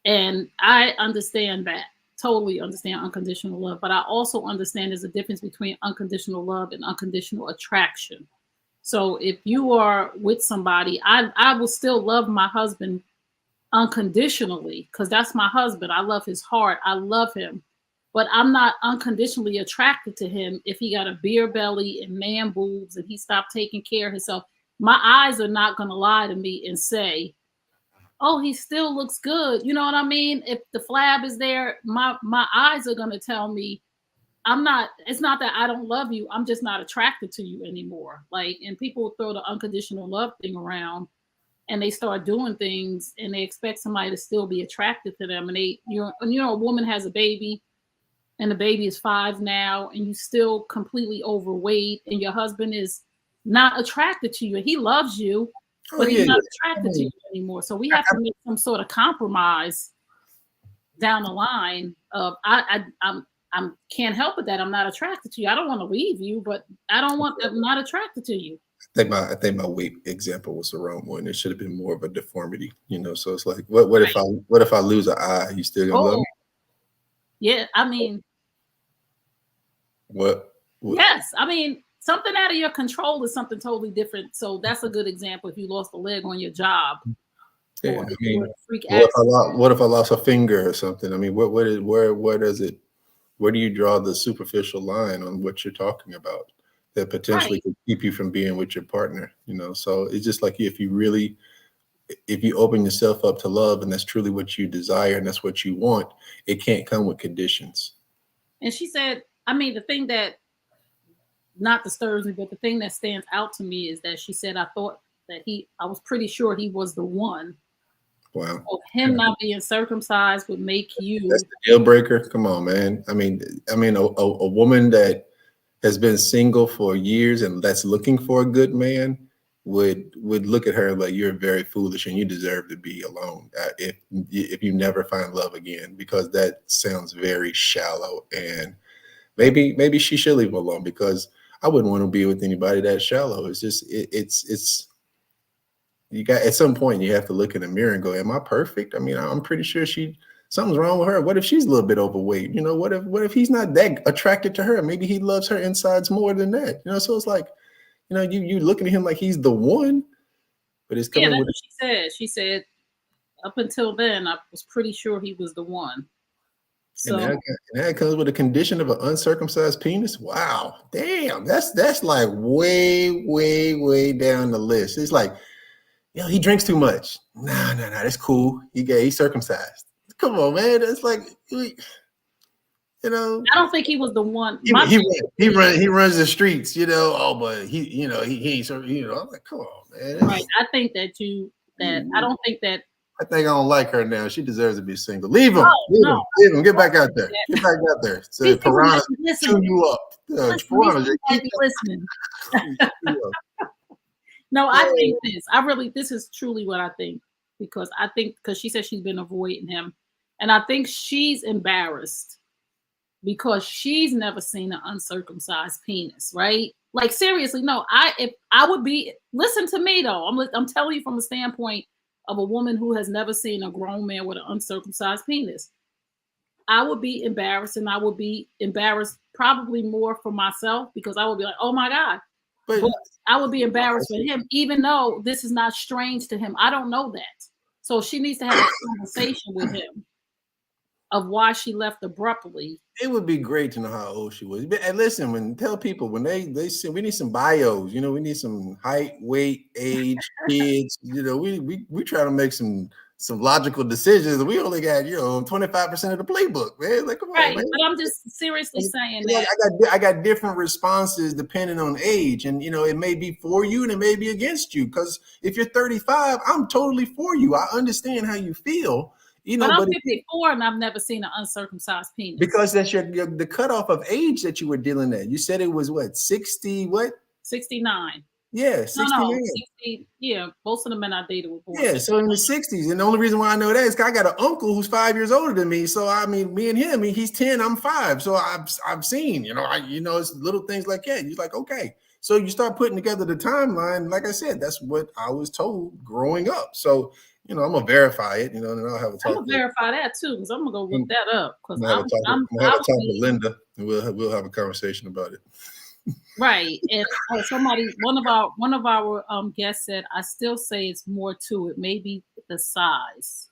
And I understand that, totally understand unconditional love, but I also understand there's a difference between unconditional love and unconditional attraction. So if you are with somebody, I will still love my husband unconditionally because that's my husband. I love his heart. I love him. But I'm not unconditionally attracted to him if he got a beer belly and man boobs and he stopped taking care of himself. My eyes are not going to lie to me and say, oh, he still looks good. You know what I mean? If the flab is there, my eyes are going to tell me, it's not that I don't love you. I'm just not attracted to you anymore. Like, and people throw the unconditional love thing around and they start doing things and they expect somebody to still be attracted to them. And a woman has a baby and the baby is 5 now, and you still completely overweight, and your husband is not attracted to you. He loves you, but he's not attracted to you anymore. So we have to make some sort of compromise down the line of I'm can't help it that I'm not attracted to you. I don't want to leave you, but I'm not attracted to you. I think my weight example was the wrong one. It should have been more of a deformity, you know. So it's like, what if I lose an eye? You still gonna love me? Yeah, I mean, what? Yes, I mean, something out of your control is something totally different. So that's a good example. If you lost a leg on your job, yeah, I mean, what if I lost a finger or something? I mean, where does it? Where do you draw the superficial line on what you're talking about that potentially could keep you from being with your partner? You know, so it's just like if you open yourself up to love and that's truly what you desire and that's what you want, it can't come with conditions. And she said, I mean, the thing that not disturbs me, but the thing that stands out to me is that she said, I thought that I was pretty sure he was the one. Wow. So him not being circumcised would make you. That's the deal breaker. Come on, man. I mean, a woman that has been single for years and that's looking for a good man would look at her like, you're very foolish and you deserve to be alone if you never find love again, because that sounds very shallow. And maybe she should leave him alone, because I wouldn't want to be with anybody that shallow. It's just it's you got, at some point you have to look in the mirror and go, am I perfect? I mean, I'm pretty sure something's wrong with her. What if she's a little bit overweight? You know, what if he's not that attracted to her? Maybe he loves her insides more than that. You know, so it's like, you know, you looking at him like he's the one, but it's coming with. What she said. She said, up until then, I was pretty sure he was the one. So and that comes with a condition of an uncircumcised penis. Wow, damn, that's like way down the list. It's like, you know, he drinks too much. Nah, that's cool. He's circumcised. Come on, man. It's like, you know, I don't think he was the one. He runs the streets, you know. Oh, but he ain't, you know. I'm like, come on, man. Right. I think I don't think that. I think I don't like her now. She deserves to be single. Leave him. Leave him. Get back out there. Get back out there. So piranhas chew you up. Piranhas. Listening. No, I think this is truly what I think, because she said she's been avoiding him, and I think she's embarrassed because she's never seen an uncircumcised penis, right? Like, seriously, no. If I would be, listen to me though. I'm telling you from a standpoint of a woman who has never seen a grown man with an uncircumcised penis. I would be embarrassed, and I would be embarrassed probably more for myself, because I would be like, oh my God. But I would be embarrassed for him, even though this is not strange to him. I don't know that. So she needs to have a conversation with him of why she left abruptly. It would be great to know how old she was. And listen, tell people when they say we need some bios, you know, we need some height, weight, age, kids. You know, we try to make some logical decisions. We only got, you know, 25% of the playbook, man. Like, come on, man. But I'm just seriously saying that I got different responses depending on age, and you know, it may be for you and it may be against you. Because if you're 35, I'm totally for you. I understand how you feel. You know, but I'm 54 and I've never seen an uncircumcised penis. Because that's the cutoff of age that you were dealing at. You said it was what, 60, what? 69. Yeah, 69. No, 60, yeah, most of the men I dated were born. Yeah, so in the 60s. And the only reason why I know that is because I got an uncle who's 5 years older than me. So I mean, me and him, he's 10, I'm 5. So I've seen, you know, it's little things like that. You're like, okay. So you start putting together the timeline. Like I said, that's what I was told growing up. So, you know, I'm gonna verify it, you know, and I'll have a talk. I'm gonna verify that too, because I'm gonna go look that up. Because I'm gonna have a talk with Linda, and we'll have a conversation about it. Right. And one of our guests said, I still say it's more to it, maybe the size.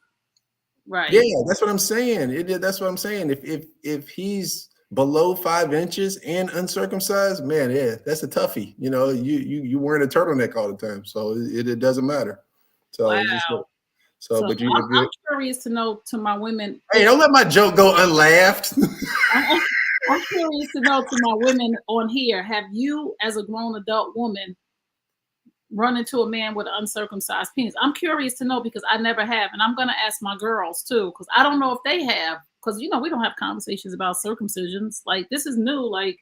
Right. Yeah, that's what I'm saying. That's what I'm saying. If he's below 5 inches and uncircumcised, man, yeah, that's a toughie. You know, you wearing a turtleneck all the time, so it doesn't matter. So wow. But I'm curious to know, to my women. Hey, don't let my joke go unlaughed. I'm curious to know, to my women on here, have you, as a grown adult woman, run into a man with an uncircumcised penis? I'm curious to know because I never have, and I'm gonna ask my girls too because I don't know if they have. Because we don't have conversations about circumcisions. Like this is new. Like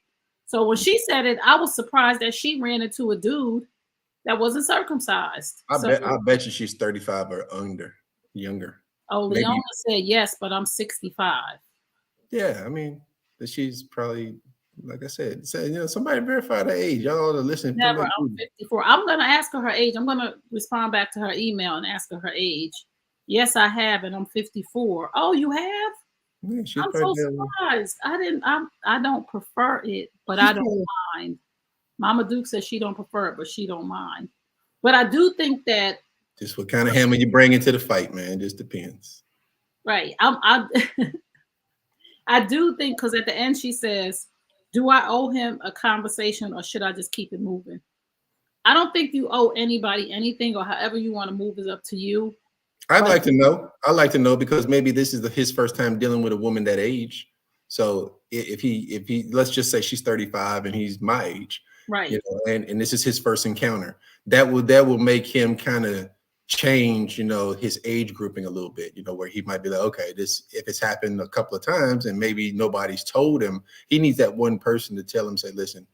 so when she said it, I was surprised that she ran into a dude that wasn't circumcised. I bet you she's 35 or under, younger. Oh, Maybe. Leona said yes, but I'm 65. Yeah, I mean, that she's probably, like I said, somebody verify the age. Y'all ought to listen. Never. I'm 54. I'm gonna ask her age. I'm gonna respond back to her email and ask her age. Yes, I have, and I'm 54. Oh, you have? Yeah, I'm so surprised. I don't prefer it, but I don't mind. Mama Duke says she don't prefer it, but she don't mind. But I do think that just what kind of hammer you bring into the fight, man. Just depends. Right. I do think because at the end she says, "Do I owe him a conversation or should I just keep it moving?" I don't think you owe anybody anything, or however you want to move is up to you. I'd like to know. I'd like to know because maybe this is his first time dealing with a woman that age. So if he let's just say she's 35 and he's my age, right? And this is his first encounter, that will make him kind of change, his age grouping a little bit, where he might be like, okay, if it's happened a couple of times and maybe nobody's told him, he needs that one person to tell him, say, listen,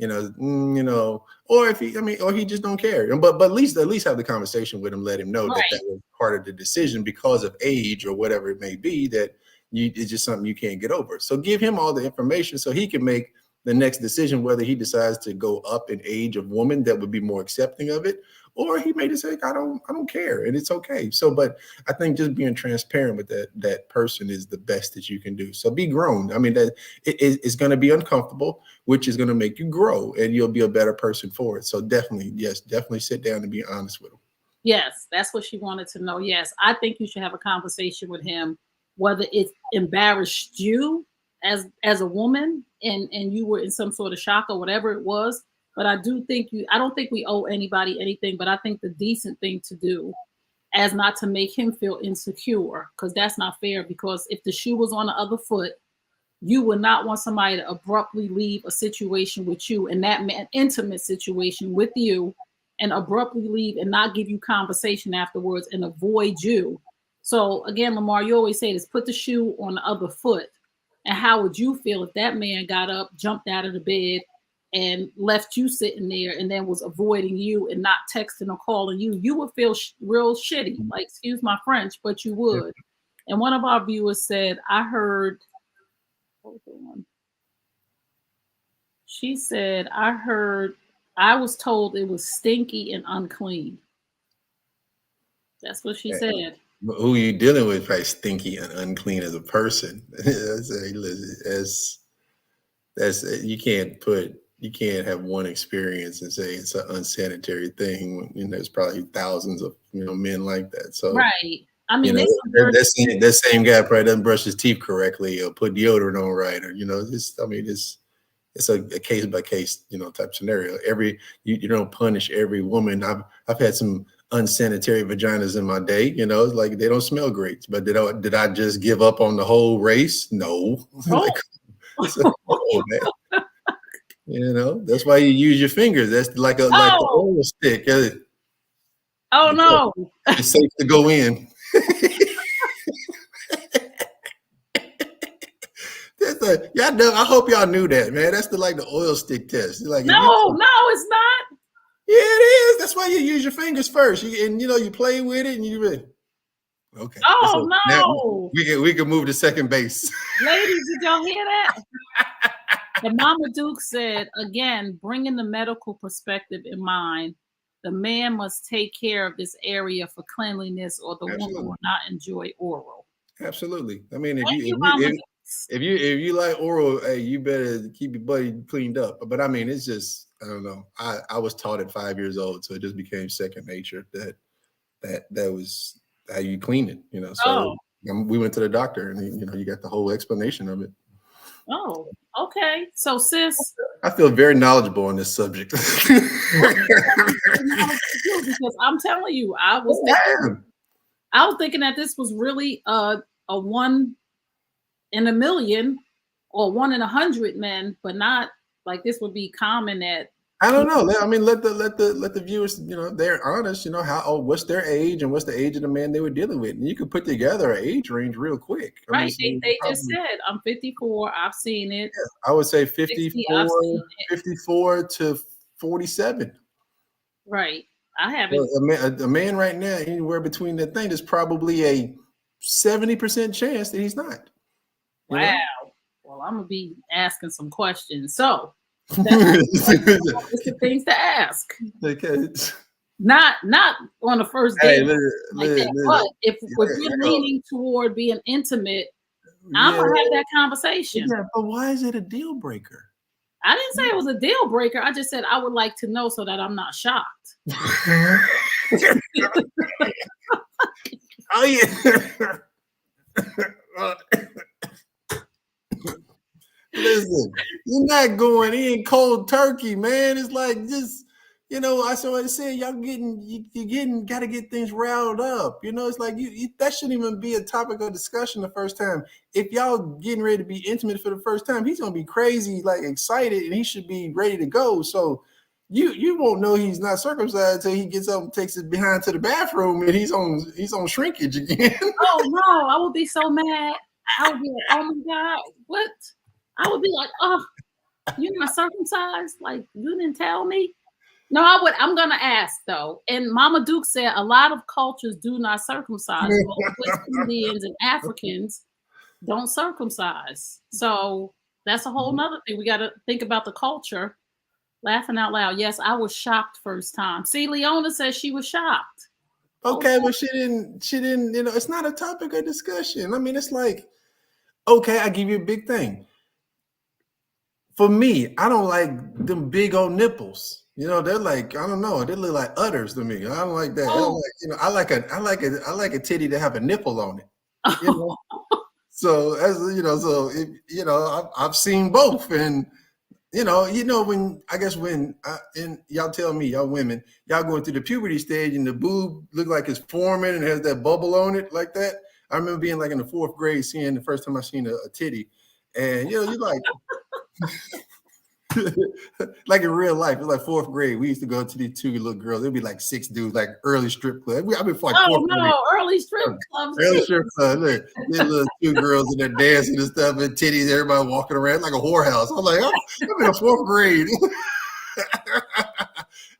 or if or he just don't care. But at least have the conversation with him, let him know that was part of the decision because of age or whatever it may be, that it's just something you can't get over. So give him all the information so he can make the next decision, whether he decides to go up in age of woman that would be more accepting of it, or he may just say, I don't care, and it's okay. So, but I think just being transparent with that person is the best that you can do. So be grown. I mean, that it's going to be uncomfortable, which is going to make you grow, and you'll be a better person for it. So definitely sit down and be honest with him. Yes, that's what she wanted to know. Yes, I think you should have a conversation with him, whether it embarrassed you as a woman and you were in some sort of shock or whatever it was. But I don't think we owe anybody anything, but I think the decent thing to do as not to make him feel insecure, because that's not fair, because if the shoe was on the other foot, you would not want somebody to abruptly leave a situation with you, and that intimate situation with you, and abruptly leave and not give you conversation afterwards and avoid you. So again, Lamar, you always say this, put the shoe on the other foot. And how would you feel if that man got up, jumped out of the bed, and left you sitting there and then was avoiding you and not texting or calling you? You would feel real shitty, like, excuse my French, but you would. And one of our viewers said, she said, I was told it was stinky and unclean. That's what she said. Who are you dealing with? Probably stinky and unclean as a person. That's you can't have one experience and say it's an unsanitary thing when there's probably thousands of men like that. So right. I mean, that same guy probably doesn't brush his teeth correctly or put deodorant on right, or it's a case by case type scenario. You don't punish every woman. I've had some unsanitary vaginas in my day. It's like they don't smell great. But did I just give up on the whole race? No. Man. That's why you use your fingers. That's like the oil stick. Oh no! It's safe to go in. I hope y'all knew that, man. That's the oil stick test. Like no, it's not. Yeah, it is. That's why you use your fingers first. You play with it, and you really okay. Oh no! We can move to second base. Ladies, did y'all hear that? The Mama Duke said again, bringing the medical perspective in mind, the man must take care of this area for cleanliness, or the woman will not enjoy oral. Absolutely. I mean, if you like oral, hey, you better keep your buddy cleaned up. But I mean, it's just, I don't know. I was taught at 5 years old, so it just became second nature that was how you clean it. So we went to the doctor, and you got the whole explanation of it. Oh, okay. So, sis, I feel very knowledgeable on this subject. Because I'm telling you, I was thinking that this was really a 1 in a million or 1 in 100 men, but not like this would be common that I don't know. I mean, let the viewers, they're honest. What's their age and what's the age of the man they were dealing with, and you could put together an age range real quick. I mean, Right. They just said, I'm 54. I've seen it. I would say 60, I've 54, seen it. 54 to 47. Right. I haven't. A man right now, anywhere between that thing, there's probably a 70% chance that he's not. Wow. Well, I'm gonna be asking some questions. So that's the things to ask. Okay. Not on the first date, but if we're leaning toward being intimate, I'm gonna have that conversation. Yeah, but why is it a deal breaker? I didn't say it was a deal breaker. I just said I would like to know so that I'm not shocked. Oh yeah. Listen, you're not going in cold turkey, man. It's like just, I said, y'all got to get things riled up. It's like that shouldn't even be a topic of discussion the first time. If y'all getting ready to be intimate for the first time, he's gonna be crazy, like excited, and he should be ready to go. So you won't know he's not circumcised until he gets up and takes it behind to the bathroom and he's on shrinkage again. Oh no, I would be so mad. I would be like, oh my God, what? I would be like, oh, you're not circumcised? Like, you didn't tell me? No, I'm going to ask, though. And Mama Duke said a lot of cultures do not circumcise. Both West Indians and Africans don't circumcise. So that's a whole nother thing. We got to think about the culture. Laughing out loud. Yes, I was shocked first time. See, Leona says she was shocked. Okay, but she didn't, it's not a topic of discussion. I mean, it's like, okay, I give you a big thing. For me, I don't like them big old nipples. They're like, I don't know, they look like udders to me. I don't like that. Oh. I like a titty to have a nipple on it. So as I've seen both, and when y'all tell me, y'all women, y'all going through the puberty stage and the boob look like it's forming and has that bubble on it like that. I remember being like in the 4th grade, seeing the first time I seen a titty, and you're like. Like in real life, it's like 4th grade. We used to go to these 2 little girls. It'd be like 6 dudes, like early strip club. I've been for like 4th grade. Early strip clubs. Early strip club. Look, these little 2 girls in there dancing and stuff, and titties. Everybody walking around like a whorehouse. I'm like, I'm in the 4th grade.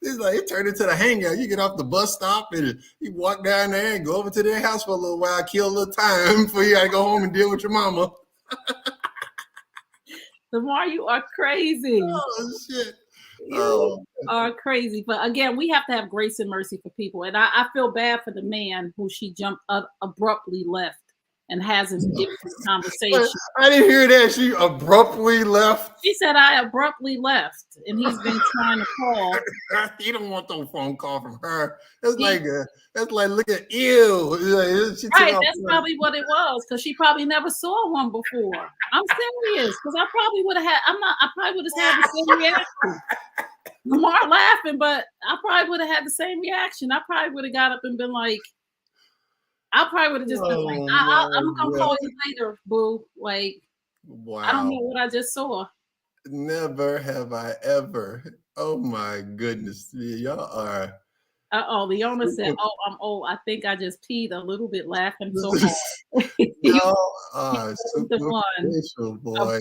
It's like it turned into the hangout. You get off the bus stop and you walk down there and go over to their house for a little while, kill a little time before you gotta go home and deal with your mama. Lamar, you are crazy. Oh shit. You are crazy. But again, we have to have grace and mercy for people. And I feel bad for the man who she jumped up abruptly left and hasn't given this conversation. I didn't hear that. She abruptly left. She said I abruptly left, and he's been trying to call. He don't want no phone call from her. That's like look at ew. Right, that's probably what it was, because she probably never saw one before. I'm serious, because I probably would have had. I probably would have had the same reaction. Lamar laughing, but I probably would have had the same reaction. I probably would have got up and been like. I probably would have just been like, I'm gonna call you later, boo. Like, wow. I don't know what I just saw. Never have I ever. Oh my goodness, y'all are. Leona said, "Oh, I'm old. I think I just peed a little bit laughing so hard." Y'all are super special, boy.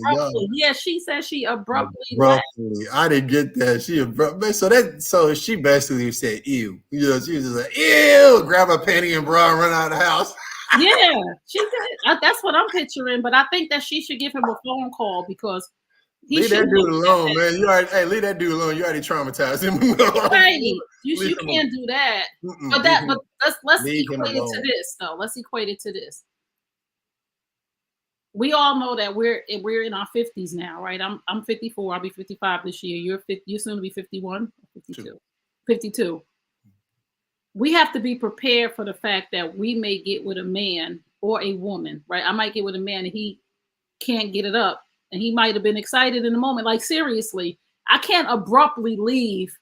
Yeah, she said she abruptly. I didn't get that. She abruptly. So she basically said, "Ew." She was just like, "Ew." Grab a panty and bra and run out of the house. Yeah, she did. That's what I'm picturing. But I think that she should give him a phone call because. Leave that dude alone, man. Leave that dude alone. You already traumatized him. Right. You can't do that. But let's equate it to this, though. Let's equate it to this. We all know that we're in our 50s now, right? I'm 54. I'll be 55 this year. You're soon to be 51, 52. 52. We have to be prepared for the fact that we may get with a man or a woman, right? I might get with a man and he can't get it up. And he might have been excited in the moment. Like, seriously, I can't abruptly leave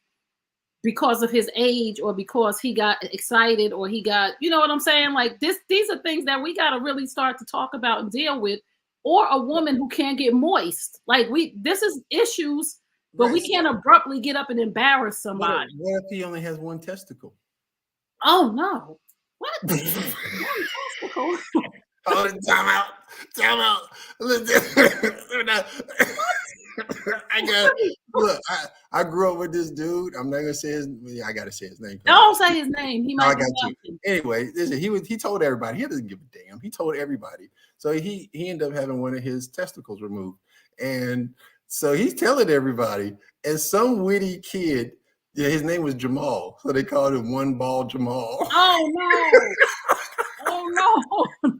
because of his age or because he got excited or he got, you know what I'm saying? Like, these are things that we got to really start to talk about and deal with. Or a woman who can't get moist. Like, this is issues But Right. we can't abruptly get up and embarrass somebody. What if he only has one testicle? Oh no. What? One testicle? Oh, time out. Time out. I got look. I grew up with this dude. I'm not gonna say his. I gotta say his name. Don't say his name. He No, might I be got you. watching. Anyway, listen, he told everybody. He doesn't give a damn. He told everybody. So he ended up having one of his testicles removed, and so he's telling everybody. And some witty kid, yeah, his name was Jamal, so they called him One Ball Jamal. Oh no. Oh no.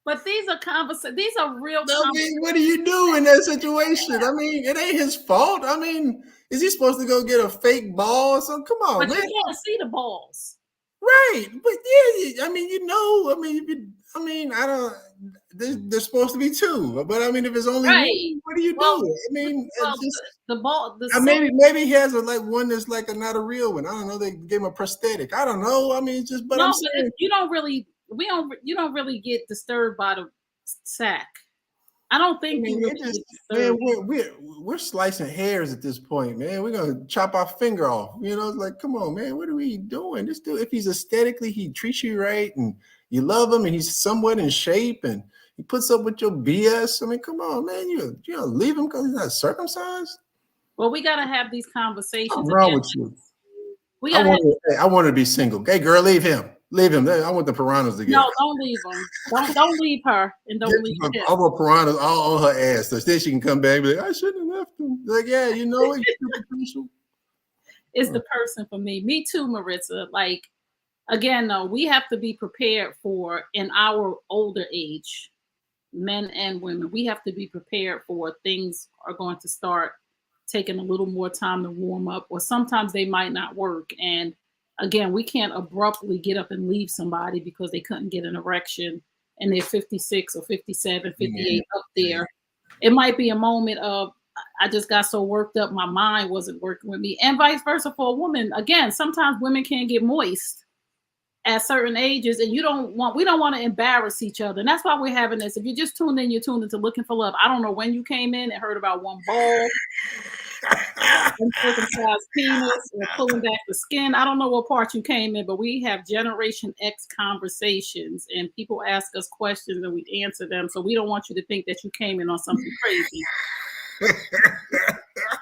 But these are conversations. These are real. I mean, what do you do in that situation? I mean, it ain't his fault. I mean, is he supposed to go get a fake ball or something? Come on, But man. you can't see the balls. Right, but yeah, I mean, I don't. There's supposed to be two, but I mean, if it's only one, what do you do? I mean, well, just the ball. maybe he has one that's like not a real one. I don't know. They gave him a prosthetic. I don't know. I mean, just but no, I'm but saying you don't really. You don't really get disturbed by the sack. I don't think you really get disturbed. man, we're slicing hairs at this point, man. We're gonna chop our finger off. You know, it's like, come on, man, what are we doing? This dude, if he's aesthetically, he treats you right, and you love him, and he's somewhat in shape, and he puts up with your BS. I mean, come on, man, you leave him because he's not circumcised. Well, we gotta have these conversations. What's wrong with you? We gotta I want to be single. Hey, girl, leave him. Leave him. I want the piranhas to get. No, don't leave him. Don't leave her, and don't leave him. I want piranhas all on her ass, so then she can come back and be like, I shouldn't have left him. Like, yeah, you know it. It's the person for me. Me too, Maritza. Like, again, though, we have to be prepared for in our older age, men and women. We have to be prepared for things are going to start taking a little more time to warm up, or sometimes they might not work. And again, we can't abruptly get up and leave somebody because they couldn't get an erection and they're 56 or 57, 58 up there. It might be a moment of, I just got so worked up, my mind wasn't working with me, and vice versa for a woman. Again, sometimes women can't get moist at certain ages, and we don't want to embarrass each other. And that's why we're having this. If you just tuned in, you're tuned into Looking for Love. I don't know when you came in and heard about one ball, uncircumcised penis, or pulling back the skin. I don't know what part you came in, but we have Generation X conversations, and people ask us questions and we answer them. So we don't want you to think that you came in on something crazy.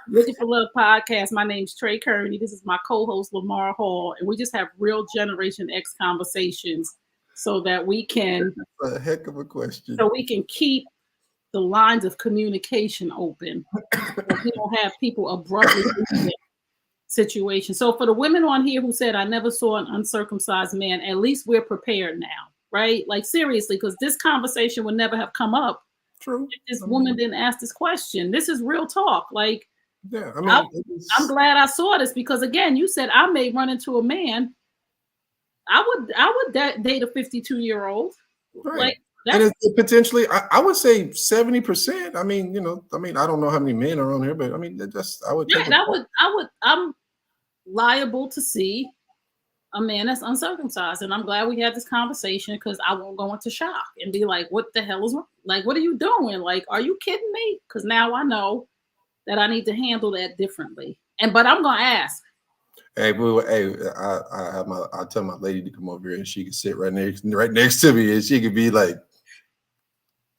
Looking for Love podcast. My name's Trey Kearney. This is my co-host Lamar Hall, and we just have real Generation X conversations so that we can. That's a heck of a question. So we can keep the lines of communication open. We don't have people abruptly in situation. So for the women on here who said I never saw an uncircumcised man, at least we're prepared now, right? Like seriously, because this conversation would never have come up. True. If this woman didn't ask this question. This is real talk. Like, yeah, I mean, I'm glad I saw this because again, you said I may run into a man. I would date a 52-year-old. Right. Like, and it's potentially, I would say 70%. I mean, I don't know how many men are on here, but I mean, I would. I'm liable to see a man that's uncircumcised, and I'm glad we had this conversation because I won't go into shock and be like, "What the hell is wrong? Like, what are you doing? Like, are you kidding me?" Because now I know that I need to handle that differently. But I'm gonna ask. Hey, I'll tell my lady to come over here and she can sit right next to me, and she could be like,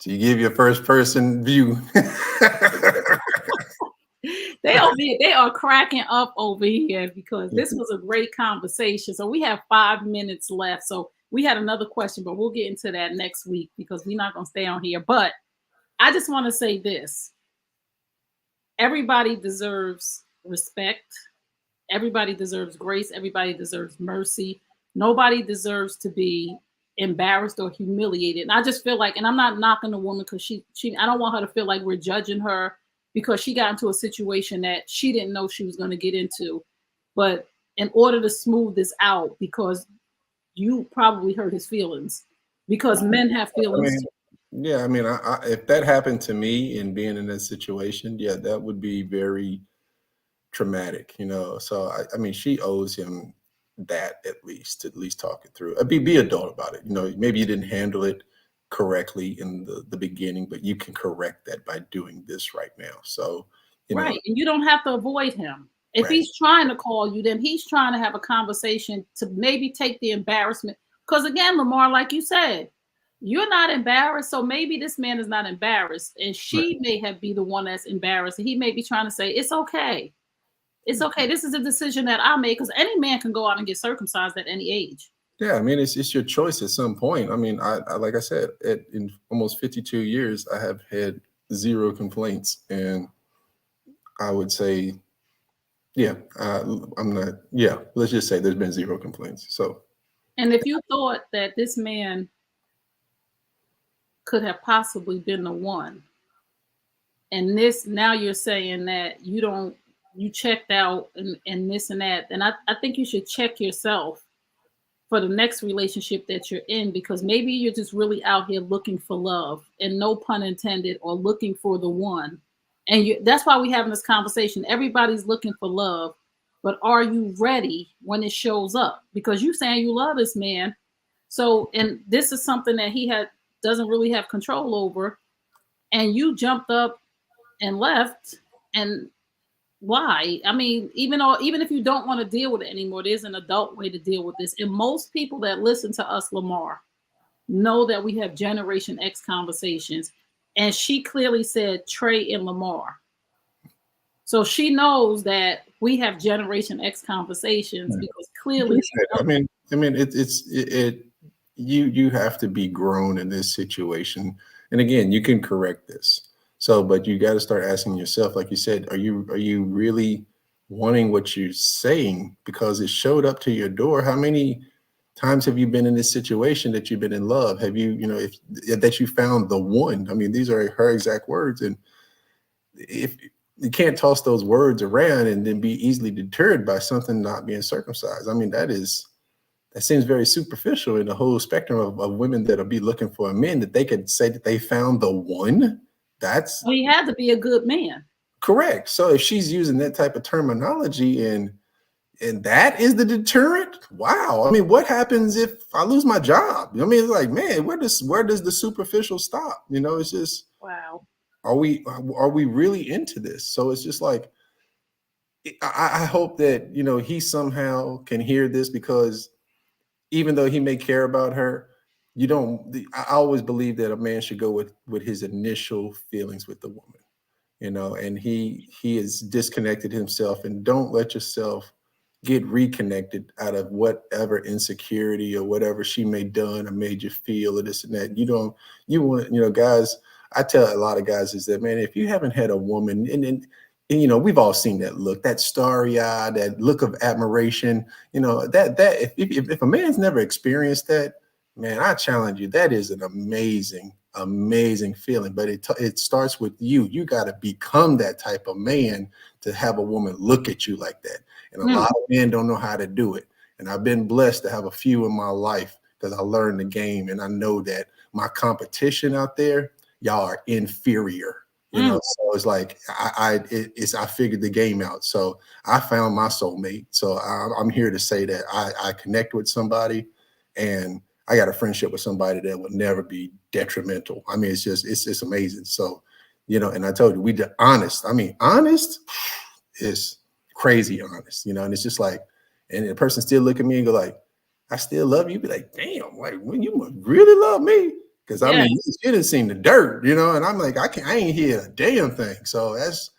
"To give you a first person view." They are cracking up over here because this was a great conversation. So we have 5 minutes left. So we had another question, but we'll get into that next week because we're not going to stay on here. But I just want to say this. Everybody deserves respect. Everybody deserves grace. Everybody deserves mercy. Nobody deserves to be embarrassed or humiliated. And I just feel like, and I'm not knocking the woman because I don't want her to feel like we're judging her because she got into a situation that she didn't know she was going to get into. But in order to smooth this out, because you probably hurt his feelings, because men have feelings too. Yeah, I mean, if that happened to me and being in that situation, yeah, that would be very traumatic, So I mean, she owes him that at least talk it through. Be adult about it. Maybe you didn't handle it correctly in the beginning, but you can correct that by doing this right now. So, Right. And you don't have to avoid him. If right, he's trying to call you, then he's trying to have a conversation to maybe take the embarrassment. Because again, Lamar, like you said, you're not embarrassed. So maybe this man is not embarrassed. And right. she may have be the one that's embarrassed. And he may be trying to say, it's okay. It's okay. This is a decision that I made because any man can go out and get circumcised at any age. Yeah, I mean, it's your choice at some point. I mean, I like I said, in almost 52 years, I have had zero complaints, and I would say, yeah, I'm not. Yeah, let's just say there's been zero complaints. So, And if you thought that this man could have possibly been the one, and this now you're saying that you checked out and this and that, then I think you should check yourself for the next relationship that you're in, because maybe you're just really out here looking for love, and no pun intended, or looking for the one. And that's why we're having this conversation. Everybody's looking for love, but are you ready when it shows up? Because you saying you love this man. So, and this is something that he doesn't really have control over, and you jumped up and left. And why? I mean, even if you don't want to deal with it anymore, there's an adult way to deal with this. And most people that listen to us, Lamar, know that we have Generation X conversations. And she clearly said Trey and Lamar. So she knows that we have Generation X conversations because clearly, I mean, you have to be grown in this situation, and again, you can correct this. So, but you got to start asking yourself, like you said, are you really wanting what you're saying? Because it showed up to your door. How many times have you been in this situation that you've been in love? Have you, if that you found the one? I mean, these are her exact words, and if you can't toss those words around and then be easily deterred by something not being circumcised. I mean, that seems very superficial in the whole spectrum of women that'll be looking for a man that they could say that they found the one. That's he had to be a good man. correct. So if she's using that type of terminology and that is the deterrent, wow. I mean, what happens if I lose my job? I mean, it's like, man, where does the superficial stop? It's just, Wow. are we really into this? So it's just like, I hope that he somehow can hear this, because even though he may care about her, I always believe that a man should go with his initial feelings with the woman, and he has disconnected himself, and don't let yourself get reconnected out of whatever insecurity or whatever she may done or made you feel or this and that. You want, guys, I tell a lot of guys is that, man, if you haven't had a woman, and we've all seen that look, that starry eye, that look of admiration, that if a man's never experienced that, man, I challenge you, that is an amazing feeling. But it starts with you. You got to become that type of man to have a woman look at you like that. And a lot of men don't know how to do it. And I've been blessed to have a few in my life, because I learned the game, and I know that my competition out there, y'all are inferior. So it's like I figured the game out. So I found my soulmate. So I'm here to say that I connect with somebody, and I got a friendship with somebody that would never be detrimental. I mean, it's amazing. So, and I told you, we did honest. I mean, honest is crazy honest, and it's just like, and the person still look at me and go like, I still love you. Be like, damn, like, when you must really love me. Because I mean, you didn't see the dirt, and I'm like, I ain't hear a damn thing. So that's,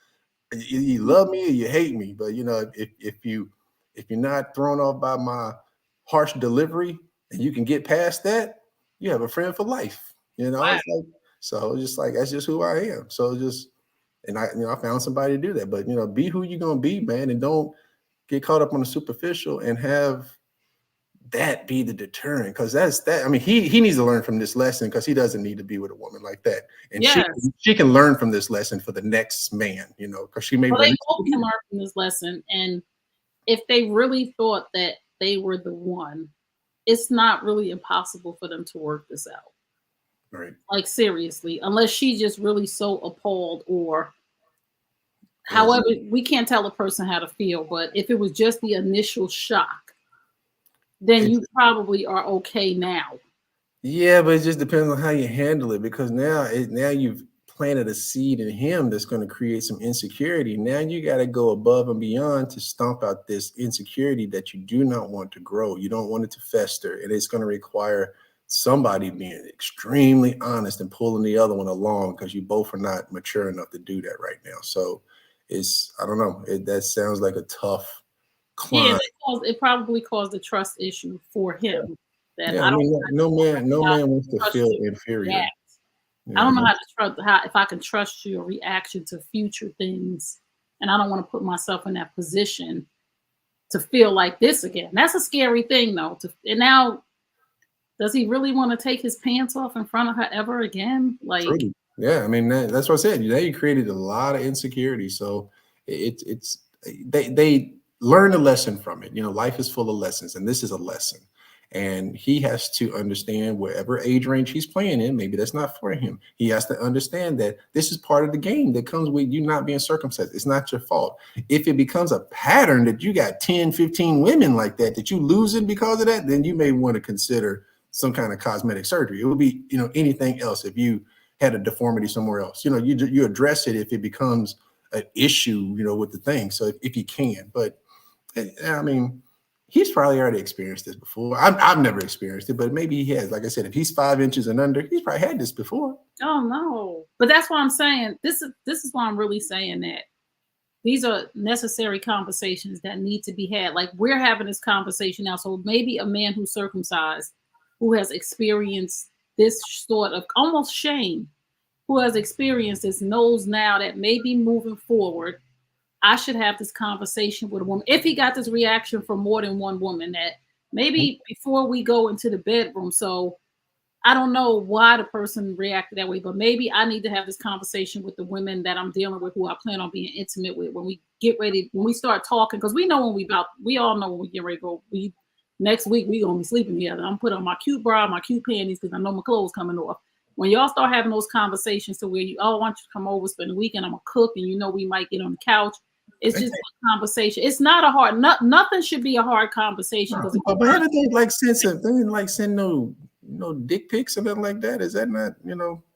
you love me or you hate me. But if you're not thrown off by my harsh delivery and you can get past that, you have a friend for life. Wow. It's like, so it's just like, that's just who I am. So just, and I found somebody to do that. But be who you're gonna be, man, and don't get caught up on the superficial and have that be the deterrent, because that's that. I mean, he needs to learn from this lesson, because he doesn't need to be with a woman like that, and she can learn from this lesson for the next man, because she may. Well, they both can learn from this lesson, and if they really thought that they were the one, it's not really impossible for them to work this out. Right. Like, seriously, unless she's just really so appalled, or however, we can't tell a person how to feel, but if it was just the initial shock, then you probably are okay now. Yeah, but it just depends on how you handle it, because now you've planted a seed in him that's going to create some insecurity. Now you got to go above and beyond to stomp out this insecurity that you do not want to grow. You don't want it to fester, and it's going to require somebody being extremely honest and pulling the other one along, because you both are not mature enough to do that right now. So I don't know. That sounds like a tough Yeah, climb. it probably caused a trust issue for him. That Yeah, I I don't mean, no know how man to wants to trust feel you to inferior. react. I Yeah, don't know no, how to trust how if I can trust your reaction to future things, and I don't want to put myself in that position to feel like this again. That's a scary thing, though. And now, does he really want to take his pants off in front of her ever again? Like, true. Yeah, I mean that's what I said. Now you created a lot of insecurity. So it's they learn a lesson from it. Life is full of lessons, and this is a lesson. And he has to understand, wherever age range he's playing in, maybe that's not for him. He has to understand that this is part of the game that comes with you not being circumcised. It's not your fault. If it becomes a pattern that you got 10, 15 women like that you losing because of that, then you may want to consider some kind of cosmetic surgery. It would be, anything else. If you had a deformity somewhere else, you address it if it becomes an issue, with the thing. So if you can, but I mean, he's probably already experienced this before. I've never experienced it, but maybe he has. Like I said, if he's 5 inches and under, he's probably had this before. oh no. But that's why I'm saying this is why I'm really saying that these are necessary conversations that need to be had. Like, we're having this conversation now. So maybe a man who's circumcised, who has experienced this sort of almost shame, who has experienced this, knows now that maybe moving forward, I should have this conversation with a woman. If he got this reaction from more than one woman, that maybe before we go into the bedroom. So I don't know why the person reacted that way, but maybe I need to have this conversation with the women that I'm dealing with, who I plan on being intimate with, when we get ready, when we start talking, because we know we all know when we get ready to go. Next week we gonna be sleeping together. I'm putting on my cute bra, my cute panties, because I know my clothes coming off. When y'all start having those conversations to where I want you to come over, spend the weekend, I'm gonna cook, and we might get on the couch. It's just a conversation. It's not a hard. Nothing should be a hard conversation. But haven't they send no dick pics or nothing like that? Is that not,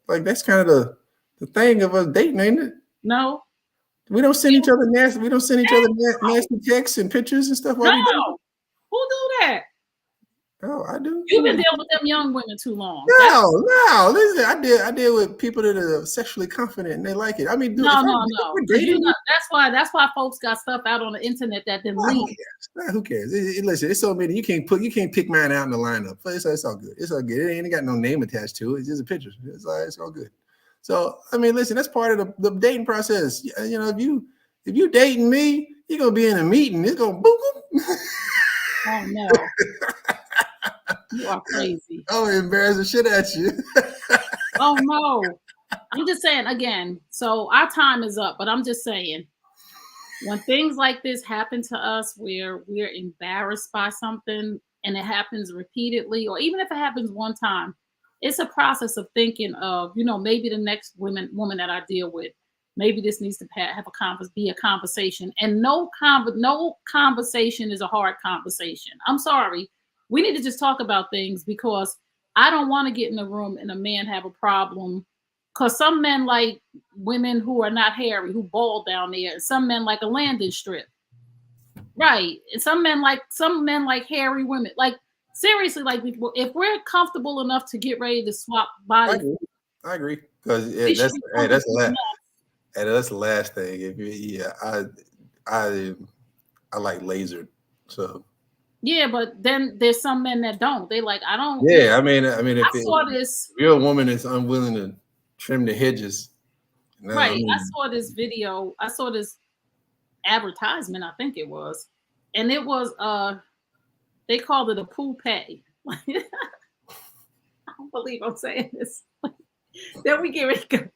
like that's kind of the thing of us dating, ain't it? No, We don't send each other nasty. We don't send each other nasty texts and pictures and stuff while we date. Who do that? Oh, I do. You've been dealing with them young women too long. No. Listen, I deal with people that are sexually confident and they like it. I mean, no. That's why folks got stuff out on the internet that didn't leak. Who cares? Listen, it's so many. You can't pick mine out in the lineup. It's all good. It's all good. It ain't got no name attached to it. It's just a picture. It's all good. So I mean, listen, that's part of the dating process. If you dating me, you're gonna be in a meeting. It's gonna boom. Oh no. You are crazy. Oh, embarrass the shit at you. Oh no. I'm just saying again. So our time is up, but I'm just saying, when things like this happen to us, where we're embarrassed by something and it happens repeatedly, or even if it happens one time, it's a process of thinking of, maybe the next woman that I deal with, maybe this needs to be a conversation. And no conversation is a hard conversation. I'm sorry. We need to just talk about things, because I don't want to get in the room and a man have a problem. Because some men like women who are not hairy, who bald down there. And some men like a landing strip. Right. And some men like hairy women. Like, seriously, like, if we're comfortable enough to get ready to swap bodies. I agree. Because that's the last thing. I like lasered. So yeah, but then there's some men that don't. They like, I don't. Yeah, I mean, if you're a woman that's unwilling to trim the hedges. Right. I saw this video. I saw this advertisement, I think it was. And it was they called it a poupe. I don't believe I'm saying this. Then we get ready to go.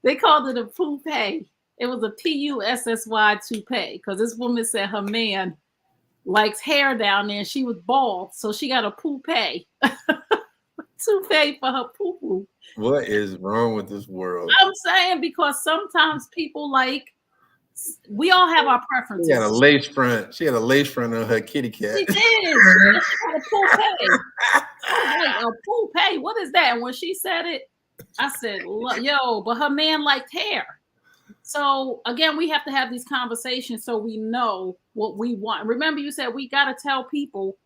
They called it a poupe. It was a PUSSY toupee, because this woman said her man likes hair down there and she was bald, so she got a poupe. Toupee for her poo-poo. What is wrong with this world? I'm saying, because sometimes people we all have our preferences. She had a lace front. She had a lace front on her kitty cat. She did. She had a poupe. I was like, a poupée? What is that? And when she said it, I said, yo, but her man liked hair. So again, we have to have these conversations so we know what we want. Remember, you said we got to tell people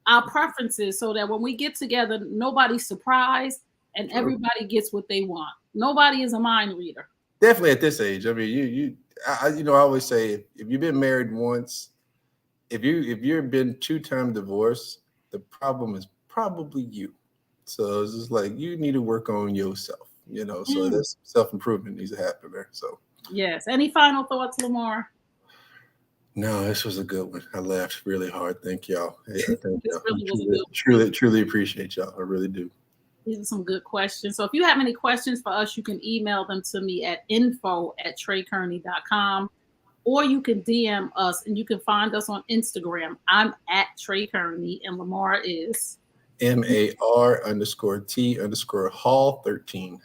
our preferences so that when we get together, nobody's surprised and everybody gets what they want. Nobody is a mind reader. Definitely at this age. I mean, I always say if you've been married once, if you've been 2-time divorced, the problem is probably you. So it's just like you need to work on yourself, So that's self-improvement needs to happen there. So yes. Any final thoughts, Lamar? No, this was a good one. I laughed really hard. Thank y'all. Hey, thank y'all. Really truly appreciate y'all. I really do. These are some good questions. So if you have any questions for us, you can email them to me at info@TreyKearney.com, or you can DM us, and you can find us on Instagram. I'm at Trey Kearney, and Lamar is MAR_T_Hall13.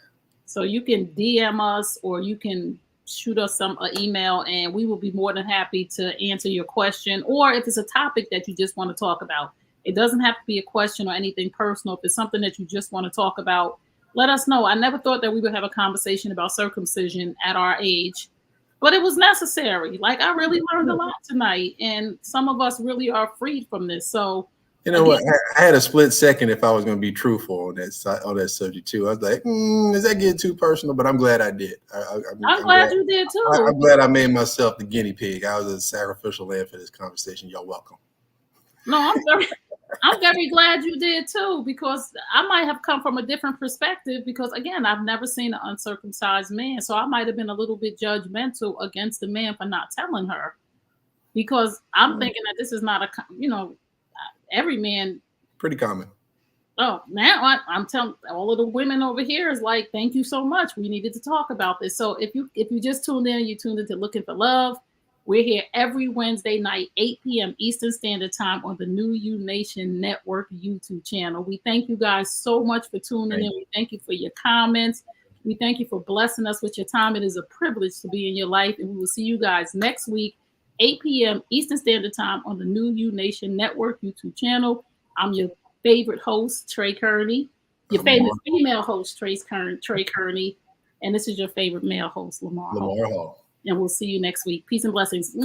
So you can DM us, or you can shoot us an email, and we will be more than happy to answer your question. Or if it's a topic that you just want to talk about, it doesn't have to be a question or anything personal. If it's something that you just want to talk about, let us know. I never thought that we would have a conversation about circumcision at our age, but it was necessary. Like, I really learned a lot tonight, and some of us really are freed from this. So you know what? I had a split second if I was going to be truthful on that subject too. I was like, "Does that get too personal?" But I'm glad I did. I'm glad you did too. I'm glad I made myself the guinea pig. I was a sacrificial lamb for this conversation. Y'all welcome. No, I'm very glad you did too, because I might have come from a different perspective, because again, I've never seen an uncircumcised man. So I might have been a little bit judgmental against the man for not telling her, because I'm thinking that this is not every man. Pretty common. Oh, now I'm telling all of the women over here is like, thank you so much. We needed to talk about this. So if you just tuned in, you tuned into Looking for Love. We're here every Wednesday night, 8 p.m. Eastern Standard Time on the New You Nation Network YouTube channel. We thank you guys so much for tuning in. We thank you for your comments. We thank you for blessing us with your time. It is a privilege to be in your life. And we will see you guys next week, 8 p.m. Eastern Standard Time on the New You Nation Network YouTube channel. I'm your favorite host, Trey Kearney. Your favorite female host, Trey Kearney. And this is your favorite male host, Lamar Hall. And we'll see you next week. Peace and blessings.